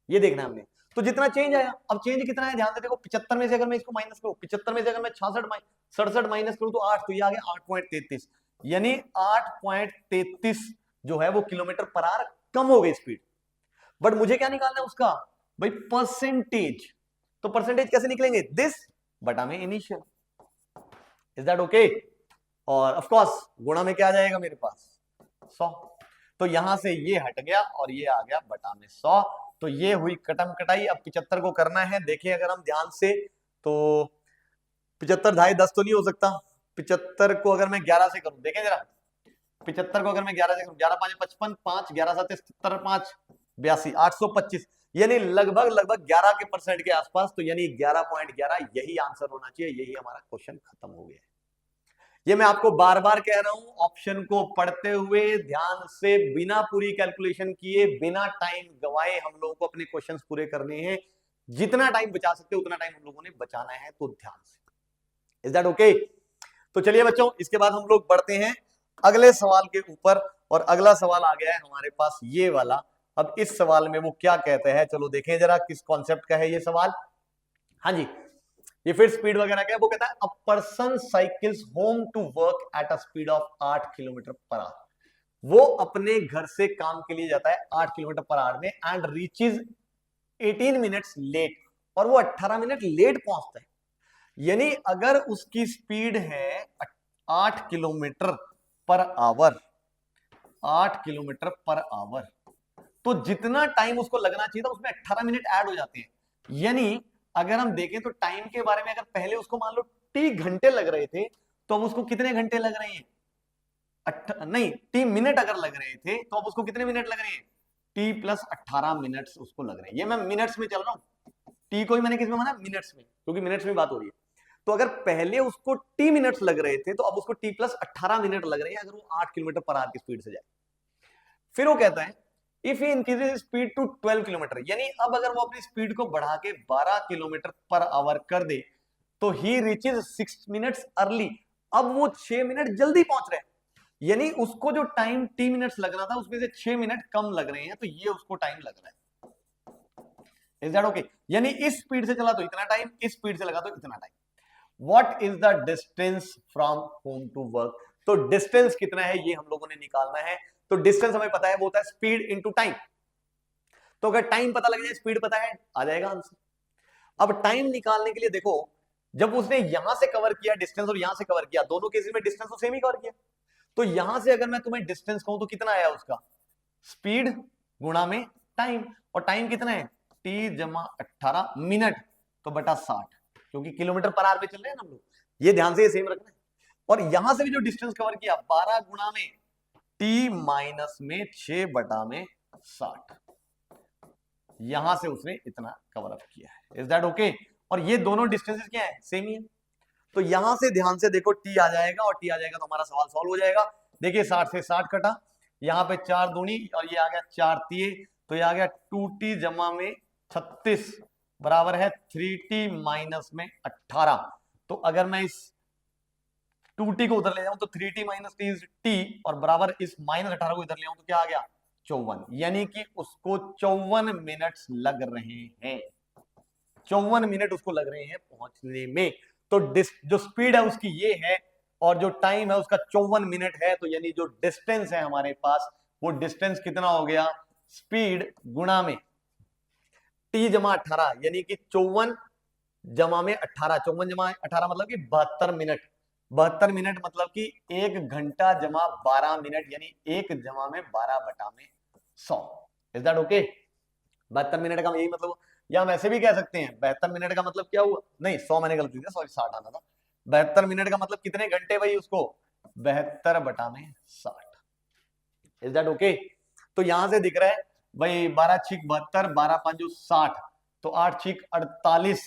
[SPEAKER 1] ये देखना हमने। तो जितना चेंज आया, अब चेंज कितना है ध्यान से देखो, 75 में से अगर मैं इसको माइनस करूं, 75 में से अगर मैं 67 माइनस करूं तो 8, तो ये आ गया 8.33, यानी 8.33 जो है वो किलोमीटर पर आवर कम हो गई स्पीड। बट मुझे क्या निकालना है उसका भाई, परसेंटेज। तो परसेंटेज कैसे निकलेंगे, दिस बटा में इनिशियल, इज दैट ओके। और ऑफ कोर्स गुणा में क्या आ जाएगा मेरे पास 100, तो यहां से ये हट गया और ये आ गया बटा में 100, तो ये हुई कटम कटाई। अब 75 को करना है, देखिए अगर हम ध्यान से तो 75 ढाई 10 तो नहीं हो सकता, 75 को अगर मैं 11 से करूं, देखें जरा 75 को अगर मैं 11 से करूं, 11 5 55, 5 11 7 77, 5 82, 825, यानी लगभग 11 के परसेंट के आसपास, तो यानी 11.11 यही आंसर होना चाहिए। यही हमारा क्वेश्चन खत्म हो गया है। ये मैं आपको बार बार कह रहा हूं, ऑप्शन को पढ़ते हुए ध्यान से, बिना पूरी कैलकुलेशन किए, बिना टाइम गवाए हम लोगों को अपने क्वेश्चंस पूरे करने हैं। जितना टाइम बचा सकते उतना टाइम हम लोगों ने बचाना है, तो ध्यान से, इज दैट ओके। तो चलिए बच्चों, इसके बाद हम लोग बढ़ते हैं अगले सवाल के ऊपर, और अगला सवाल आ गया है हमारे पास ये वाला। अब इस सवाल में वो क्या कहते हैं, चलो देखें जरा किस कॉन्सेप्ट का है ये सवाल। हाँ जी, ये फिर स्पीड वगैरह क्या है, वो कहता है a person cycles home to work at a speed of 8 kilometre per hour. वो अपने घर से काम के लिए जाता है 8 किलोमीटर पर आवर में, एंड रीचेज 18 मिनट्स लेट, और वो 18 मिनट लेट पहुंचता है। यानी अगर उसकी स्पीड है 8 kilometre per our, 8 kilometre per our, तो जितना टाइम उसको लगना चाहिए था उसमें 18 मिनट ऐड हो जाते हैं। यानी अगर हम देखें तो टाइम के बारे में, अगर पहले उसको मान लो टी घंटे लग रहे थे, तो अब उसको कितने घंटे लग रहे हैं, नहीं टी मिनट अगर लग रहे थे तो अब उसको कितने मिनट लग रहे हैं, टी प्लस 18 मिनट्स उसको लग रहे हैं। ये मैं मिनट्स में चल रहा हूं, टी को ही मैंने किस में माना, मिनट्स में, क्योंकि मिनट्स में बात हो रही है। तो अगर पहले उसको टी मिनट्स लग रहे थे तो अब उसको टी प्लस 18 मिनट लग रहे हैं, अगर वो 8 किलोमीटर पर आवर की स्पीड से जाए। फिर वो कहता है if he increases speed to 12 kilometre, यानी अब अगर वो अपनी स्पीड को बढ़ा के 12 किलोमीटर पर आवर कर दे, तो ही रीचेज 6 मिनट्स अर्ली, अब वो 6 मिनट जल्दी पहुंच रहे हैं, यानी उसको जो टाइम t मिनट्स लग रहा था उसमें से 6 मिनट कम लग रहे हैं, तो ये उसको टाइम लग रहा है। Is that okay? यानी इस स्पीड से चला तो इतना टाइम, इस स्पीड से लगा तो इतना time. What is the distance from home to work? तो डिस्टेंस कितना है ये हम लोगों ने निकालना है। तो डिस्टेंस हमें पता है, वो होता है स्पीड इंटू टाइम। तो अगर टाइम पता लग जाए, स्पीड पता है, आ जाएगा आंसर। अब टाइम निकालने के लिए देखो, जब उसने यहां से कवर किया डिस्टेंस और यहां से कवर किया, दोनों केसेस में डिस्टेंस तो सेम ही कवर किया। तो यहां से अगर मैं तुम्हें डिस्टेंस कहूं तो कितना आया उसका, स्पीड गुणा में टाइम, और टाइम कितना है t जमा 18 मिनट, तो बटा 60, क्योंकि किलोमीटर पर आवर पे चल रहे हैं ना हम लोग, ये ध्यान से ये सेम रखना है। और यहां से भी जो डिस्टेंस कवर किया 12 गुणा में t माइनस में 6 बटा में 60, यहां से उसने इतना कवर अप किया है। Is that okay? और ये दोनों डिस्टेंसेस क्या है, सेम ही है। तो यहां से ध्यान से देखो, t आ जाएगा और t आ जाएगा तो हमारा सवाल सॉल्व हो जाएगा। देखिए 60 से 60 कटा, यहाँ पे 4 दूनी और ये आ गया 4 तिये, तो ये आ गया 2t जमा में 36 बराबर है 3t माइनस में 18। तो अगर मैं इस 2t को उधर ले जाऊं तो 3t माइनस t और बराबर इस माइनस 18 को इधर ले आऊं तो क्या आ गया 54, यानी कि उसको 54 मिनट्स लग रहे हैं, 54 मिनट उसको लग रहे हैं पहुंचने में। तो जो स्पीड है उसकी ये है और जो टाइम है उसका 54 मिनट है, तो यानी जो डिस्टेंस है हमारे पास, वो डिस्टेंस कितना हो गया, स्पीड गुणा में t जमा 18, यानी कि 54 जमा में 18, 54 जमा 18 मतलब कि 72 मिनट, 72 मिनट मतलब कि 1 घंटा जमा 12 मिनट, यानी 1 जमा में 12 बटा में 100। Is that okay? 72 मिनट का यही मतलब, या हम ऐसे भी कह सकते हैं 72 मिनट का मतलब क्या हुआ, नहीं 100 मैंने गलती दिया, सॉरी 60 आना था। 72 मिनट का मतलब कितने घंटे भाई उसको, 72 बटा में 60। Is that okay? तो यहां से दिख रहा है भाई 12 छिक 72, 12 5 60, तो 8 छिक 48,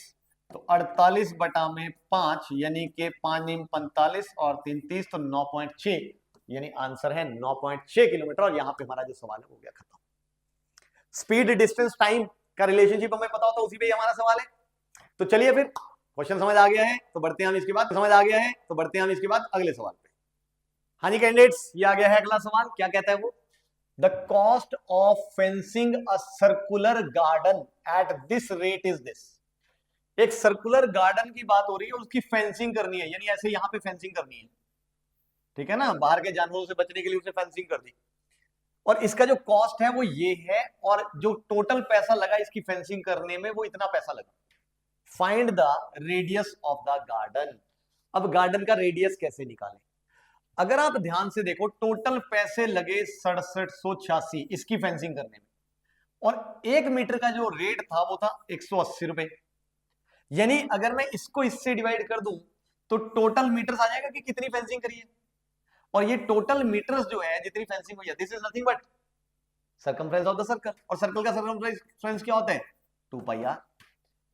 [SPEAKER 1] तो 48 बटा में 5, यानी कि 5 नीम 45 और 3 30, तो 9.6, यानी आंसर है 9.6 किलोमीटर। और यहां पे हमारा जो सवाल है वो गया खत्म। स्पीड डिस्टेंस टाइम का रिलेशनशिप हमें पता होता है, उसी पे ही हमारा सवाल है। तो चलिए फिर क्वेश्चन समझ आ गया है तो बढ़ते हैं हम इसके बाद, समझ आ गया है तो बढ़ते हैं हम इसके बाद अगले सवाल पे। हाँ जी कैंडिडेट्स, ये आ गया है अगला सवाल। क्या कहता है वो, the cost of fencing a circular garden at this rate is this. एक सर्कुलर गार्डन की बात हो रही है, उसकी फेंसिंग करनी है, यानी ऐसे यहां पे फेंसिंग करनी है, ठीक है ना, बाहर के जानवरों से बचने के लिए उसने फेंसिंग कर दी, और इसका जो कॉस्ट है वो ये है, और जो टोटल पैसा लगा इसकी फेंसिंग करने में वो इतना पैसा लगा। Find the radius of the garden. अब गार्डन का रेडियस कैसे निकालें? अगर आप ध्यान से देखो, टोटल पैसे लगे 6786 इसकी फेंसिंग करने में, और 1 मीटर का जो रेट था वो था 180 रुपए, यानी अगर मैं इसको इससे डिवाइड कर दूं तो टोटल मीटर्स आ जाएगा कि कितनी फेंसिंग करी है। और ये टोटल मीटर्स जो है जितनी फेंसिंग हुई है, this is nothing but circumference of the circle, और सर्कल का सर्कमफ्रेंस क्या होता है 2 पाई आर,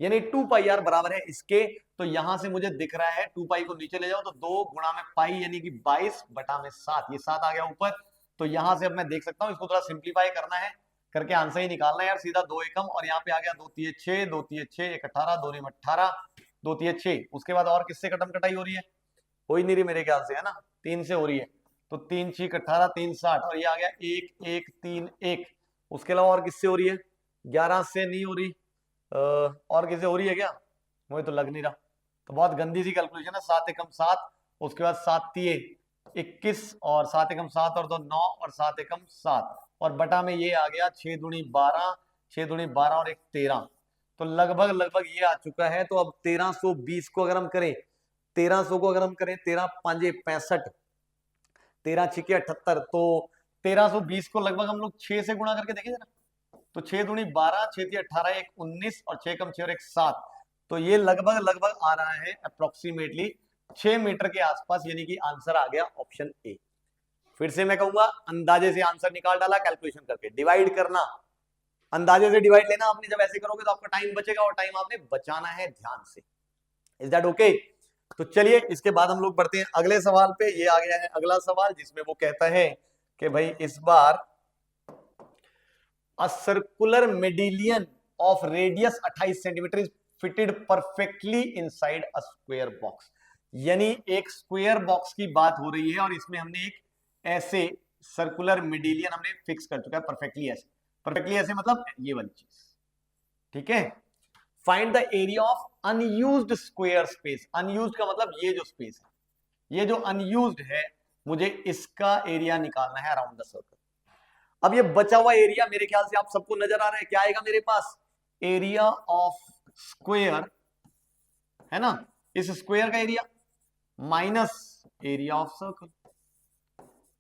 [SPEAKER 1] यानी 2 पाई आर बराबर है इसके। तो यहां से मुझे दिख रहा है 2 पाई को नीचे ले जाओ तो 2 गुणा में पाई, यानी कि 22 बटा में 7, ये 7 आ गया ऊपर। तो यहां से अब मैं देख सकता हूं, इसको थोड़ा सिंप्लीफाई करना है, करके आंसर ही निकालना है यार सीधा। 2 एकम और यहाँ पे आ गया 2 तिये 6, 2 तिये 6, 1 18, 2 नीम 18, 2 तिये 6। उसके बाद और किससे कटम कटाई हो रही है, हो ही नहीं रही मेरे ख्याल से, है ना, 3 से हो रही है। तो 3 6 18, 3 60, और ये आ गया 1 1 3 1। उसके अलावा और किससे हो रही है, 11 से नहीं हो रही, और किससे हो रही है क्या, मुझे तो लग नहीं रहा। तो बहुत गंदी सी कैलकुलेशन है, 7 एकम 7, उसके बाद 7 तिये 21, और 7 एकम 7 और 2 9, और 7 एकम 7, और बटा में ये आ गया 6 दूनी 12, 6 दूनी 12 और 1 13। तो लगभग लगभग ये आ चुका है। तो अब 1320 को अगर हम करें, 1300 को अगर हम करें, 13 5 65, 13 6 78, तो 1320 को लगभग हम लोग 6 से गुणा करके देखेंगे ना, तो 6 दूनी 12, 6 तिये 18, 1 19, और 6 कम 6 और 1 7। तो ये लगभग लगभग आ रहा है अप्रोक्सीमेटली 6 मीटर के आसपास, यानी कि आंसर आ गया ऑप्शन ए। फिर से मैं कहूंगा, अंदाजे से आंसर निकाल डाला कैलकुलेशन करके, डिवाइड करना, अंदाजे से डिवाइड लेना आपने, जब ऐसे करोगे तो आपका टाइम बचेगा, और टाइम आपने बचाना है ध्यान से। Is that okay? तो चलिए इसके बाद हम लोग बढ़ते हैं अगले सवाल पे। ये आ गया है अगला सवाल, जिसमें वो कहता है कि भाई इस बार a circular medallion of radius 28 centimetre is fitted perfectly inside a square box. यानी एक स्क्वायर बॉक्स की बात हो रही है और इसमें हमने एक ऐसे सर्कुलर मिडिलियन हमने फिक्स कर चुका है परफेक्टली ऐसे मतलब ये वाली चीज, ठीक है। Find the area of unused square space. Unused का मतलब ये जो स्पेस है, ये जो अनयूज्ड है, मुझे इसका एरिया निकालना है अराउंड द सर्कल। अब ये बचा हुआ एरिया मेरे ख्याल से आप सबको नजर आ रहा है, क्या आएगा मेरे पास, एरिया ऑफ स्क्वायर, है ना, इस स्क्वायर का area minus area of circle,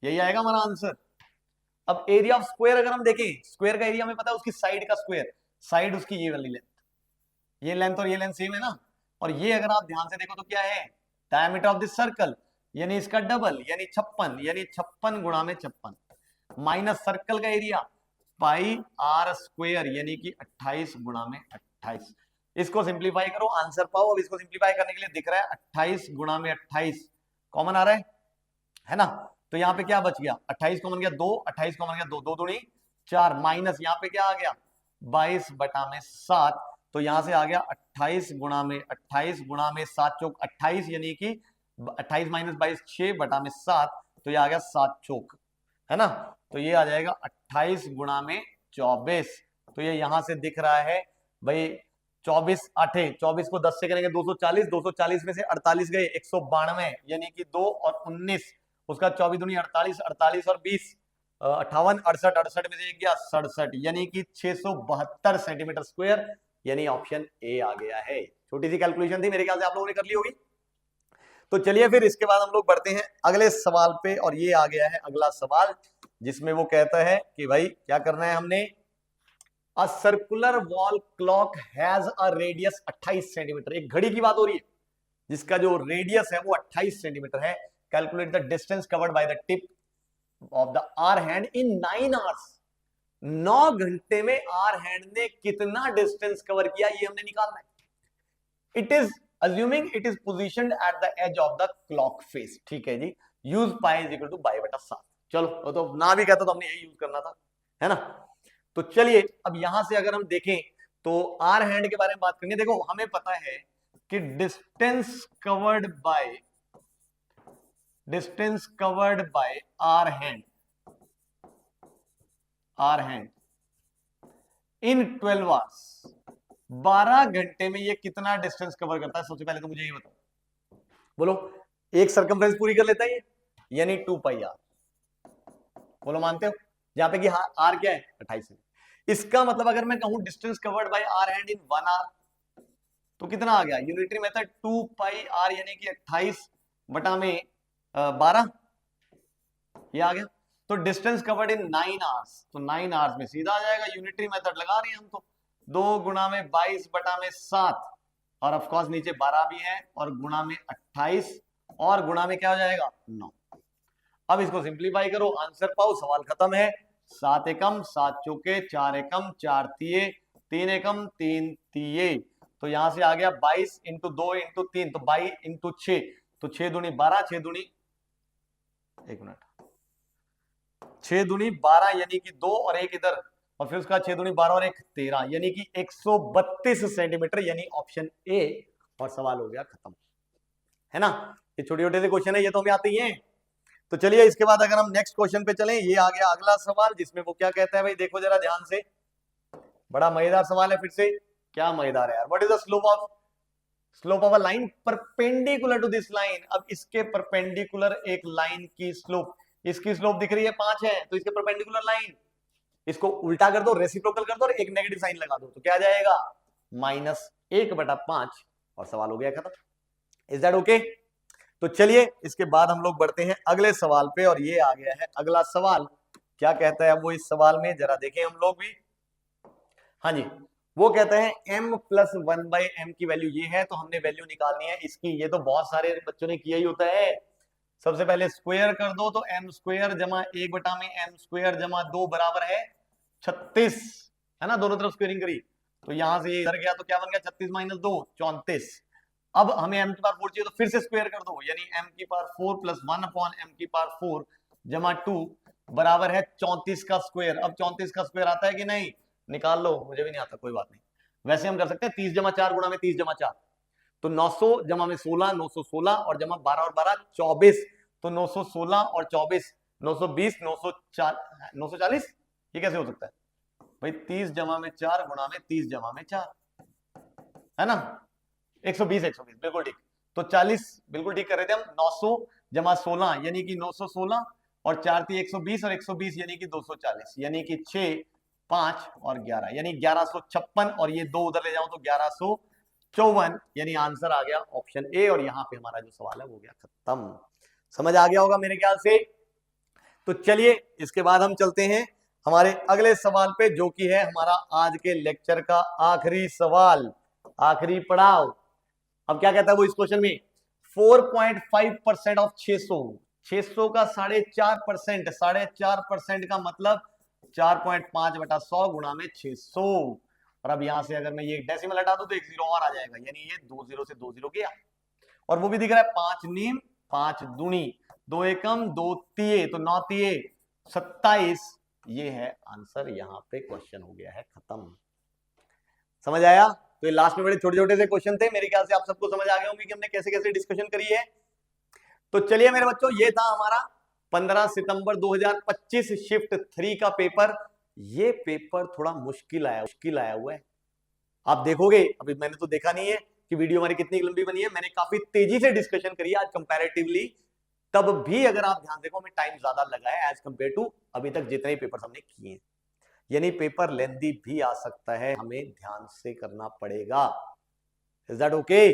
[SPEAKER 1] यही आएगा हमारा आंसर। अब एरिया ऑफ स्क्वायर अगर हम देखें, स्क्वायर का एरिया हमें पता है उसकी साइड का स्क्वायर, साइड उसकी ये वाली लेंथ, ये लेंथ और ये लेंथ सेम है ना, और ये अगर आप ध्यान से देखो तो क्या है, डायमीटर ऑफ दिस सर्कल, यानी इसका डबल, यानी 56, यानी 56 गुणा में 56 माइनस सर्कल का एरिया पाई आर स्क्वायर, यानी कि 28 गुणा में 28। इसको सिंप्लीफाई करो, आंसर पाओ। अब इसको सिंप्लीफाई करने के लिए दिख रहा है 28 गुणा में 28 कॉमन आ रहा है ना, तो यहाँ पे क्या बच गया, 28 कॉमन गया 2, 28 कॉमन गया 2, 2 दूनी 4, माइनस यहाँ पे क्या आ गया 22 बटा में 7, तो यहां से आ गया 28 गुणा में 7 चौक 28, यानी कि 28 माइनस 22 6 बटा में 7, तो ये आ गया 7 चौक, है ना, तो ये आ जाएगा 28 गुणा में 24। तो ये यहां से दिख रहा है भाई 24 8 24 को 10 से करेंगे 240, 240 में से 48 गए 192, यानी कि 2 और 19, उसका 24 दूनी 48, 48 और 20 58, 68, 68 में से एक गया 67, यानी कि 672 सेंटीमीटर स्क्वायर, यानी ऑप्शन ए आ गया है। छोटी सी कैलकुलेशन थी, मेरे ख्याल से आप लोगों ने कर ली होगी। तो चलिए फिर इसके बाद हम लोग बढ़ते हैं अगले सवाल पे, और ये आ गया है अगला सवाल, जिसमें वो कहता है कि भाई क्या करना है हमने, a circular wall clock has a radius 28 centimetre, एक घड़ी की बात हो रही है जिसका जो रेडियस है वो 28 सेंटीमीटर है। Calculate the distance covered by the tip of the hour hand in 9 hours. 9 घंटे में आर हैंड ने कितना डिस्टेंस कवर किया, ये हमने निकालना है। It is assuming it is positioned at the edge of the clock face, ठीक है जी, use pi is equal to by बटा 7। चलो तो ना भी कहता तो हमने यही यूज करना था, है ना। तो चलिए अब यहां से अगर हम देखें तो आर हैंड के बारे में बात करेंगे। देखो हमें पता है कि distance covered by hour hand in 12 hours, 12 घंटे में ये कितना डिस्टेंस कवर करता है, सबसे पहले तो मुझे ये बताओ, बोलो। एक सर्कमफ्रेंस पूरी कर लेता है ये, यानी 2 पाई आर, बोलो मानते हो, जहां पे कि आर क्या है 28 है। इसका मतलब अगर मैं कहूं distance covered by hour hand in 1 hour, तो कितना आ गया, यूनिटरी मेथड 2 पाई आर, यानी कि 28 बटा में 12, ये आ गया। तो डिस्टेंस कवर्ड इन 9 आवर्स, तो 9 आवर्स में सीधा आ जाएगा, यूनिटरी मेथड लगा रहे हैं हम तो, 2 गुणा में 22 बटा में 7, और ऑफ कोर्स नीचे 12 भी है, और गुणा में 28, और गुणा में क्या हो जाएगा 9। अब इसको सिंप्लीफाई करो, आंसर पाओ, सवाल खत्म है। 7 एकम 7 चौके, 4 एकम 4 तिये, 3 एकम 3 तिये, तो यहां से आ गया 22 इंटू 2 इंटू 3, तो 22 इंटू 6, तो 6 दूनी 12, 6 दूनी 1 मिनट 6 दूनी 12, यानी कि 2 और 1 इधर, और फिर उसका 6 दूनी 12 और 1 13, यानी कि 132 सेंटीमीटर, यानी ऑप्शन ए, और सवाल हो गया खत्म, है ना। ये छोटे छोटे से क्वेश्चन है, ये तो हमें आते ही हैं। तो चलिए इसके बाद अगर हम नेक्स्ट क्वेश्चन पे चलें, ये आ गया अगला सवाल, जिसमें वो क्या कहता है भाई, देखो जरा ध्यान से, बड़ा मजेदार सवाल है, फिर से क्या मजेदार है यार। What is the slope of a line perpendicular to this line. अब इसके परपेंडिकुलर एक लाइन की स्लोप, इसकी स्लोप दिख रही है 5 है, तो इसके परपेंडिकुलर लाइन, इसको उल्टा कर दो, रेसिप्रोकल कर दो, और एक नेगेटिव साइन लगा दो, तो क्या आ जाएगा -1/5, और सवाल हो गया खत्म। Is that okay? तो चलिए इसके बाद हम लोग बढ़ते हैं अगले सवाल पे, और ये आ गया है अगला सवाल, क्या कहता है वो इस सवाल में, जरा देखें हम लोग भी। हाँ जी, वो कहता है m + 1/m की वैल्यू ये है, तो हमने वैल्यू निकालनी है इसकी। ये तो बहुत सारे बच्चों ने किया ही होता है, सबसे पहले स्क्वायर कर दो, तो m स्क्वायर जमा 1 बटा में m स्क्वायर जमा 2 बराबर है 36, है ना, दोनों तरफ स्क्वायरिंग करी, तो यहां से ये इधर गया तो क्या बन गया 36 - 2 34। अब हमें m की पावर 4 चाहिए, तो फिर से स्क्वायर कर दो, यानी m की पावर 4 + 1/m की पावर 4 जमा 2 बराबर है 34 का स्क्वायर। अब 34 का स्क्वायर आता है कि नहीं, निकाल लो, मुझे भी नहीं आता, कोई बात नहीं, वैसे हम कर सकते हैं 30 - 4 गुणा में 30 - 4, तो 900 जमा में 16 916 और जमा 12 और 12 24, तो 916 और 24 920 940, ये कैसे हो सकता है भाई? 30 जमा में 4 गुणा में 30 जमा में 4 है ना, 120 बिल्कुल ठीक। तो 40 बिल्कुल ठीक कर रहे थे हम। 900 जमा 16 यानी कि 916 और 4 थी 120 और 120 यानी कि 240, यानी कि 6 5 और 11 यानी 1156 और ये 2 उधर ले जाओ तो 1154, यानी आंसर आ गया ऑप्शन ए। और यहां पे हमारा जो सवाल है वो गया खत्म। समझ आ गया होगा मेरे ख्याल से। तो चलिए इसके बाद हम चलते हैं हमारे अगले सवाल पे, जो कि है हमारा आज के लेक्चर का आखिरी सवाल, आखिरी पड़ाव। अब क्या कहता है वो इस क्वेश्चन में, 4.5% ऑफ 600 का 4.5%, 4.5% का मतलब 4.5 बटा 100 गुणा में 600। और अब यहां से अगर मैं ये डेसिमल हटा दूं तो एक जीरो और आ जाएगा, यानी ये 2 0 से 2 0 गया। और वो भी दिख रहा है 5 नीम 5 दूनी, 2 एकम 2 तिये, तो 9 तिये 27। ये है आंसर, यहां पे क्वेश्चन हो गया है खत्म। समझ आया? तो ये लास्ट में बड़े छोटे छोटे से क्वेश्चन थे, मेरे ख्याल से आप सबको समझ आ गए होंगे कि हमने कैसे कैसे डिस्कशन करी है। तो चलिए मेरे बच्चों, ये था हमारा 15 सितंबर 2025 शिफ्ट 3 का पेपर। ये पेपर थोड़ा मुश्किल आया हुआ है। आप देखोगे, अभी मैंने तो देखा नहीं है कि वीडियो हमारी कितनी लंबी बनी है, मैंने काफी तेजी से डिस्कशन करी आज कंपैरेटिवली। तब भी अगर आप ध्यान देखो, हमें टाइम ज्यादा लगा है एज कंपेयर टू अभी तक जितने पेपर हमने किए हैं। यानी पेपर लेंथी भी आ सकता है, हमें ध्यान से करना पड़ेगा। Is that okay?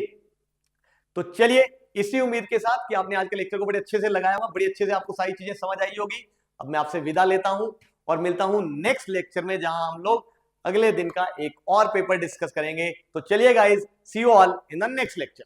[SPEAKER 1] तो चलिए इसी उम्मीद के साथ कि आपने आज के लेक्चर को बड़े अच्छे से लगाया हुआ, बड़ी अच्छे से आपको सारी चीजें समझ आई होगी। अब मैं आपसे विदा लेता हूं और मिलता हूं नेक्स्ट लेक्चर में, जहां हम लोग अगले दिन का एक और पेपर डिस्कस करेंगे। तो चलिए guys, see you all in the next lecture.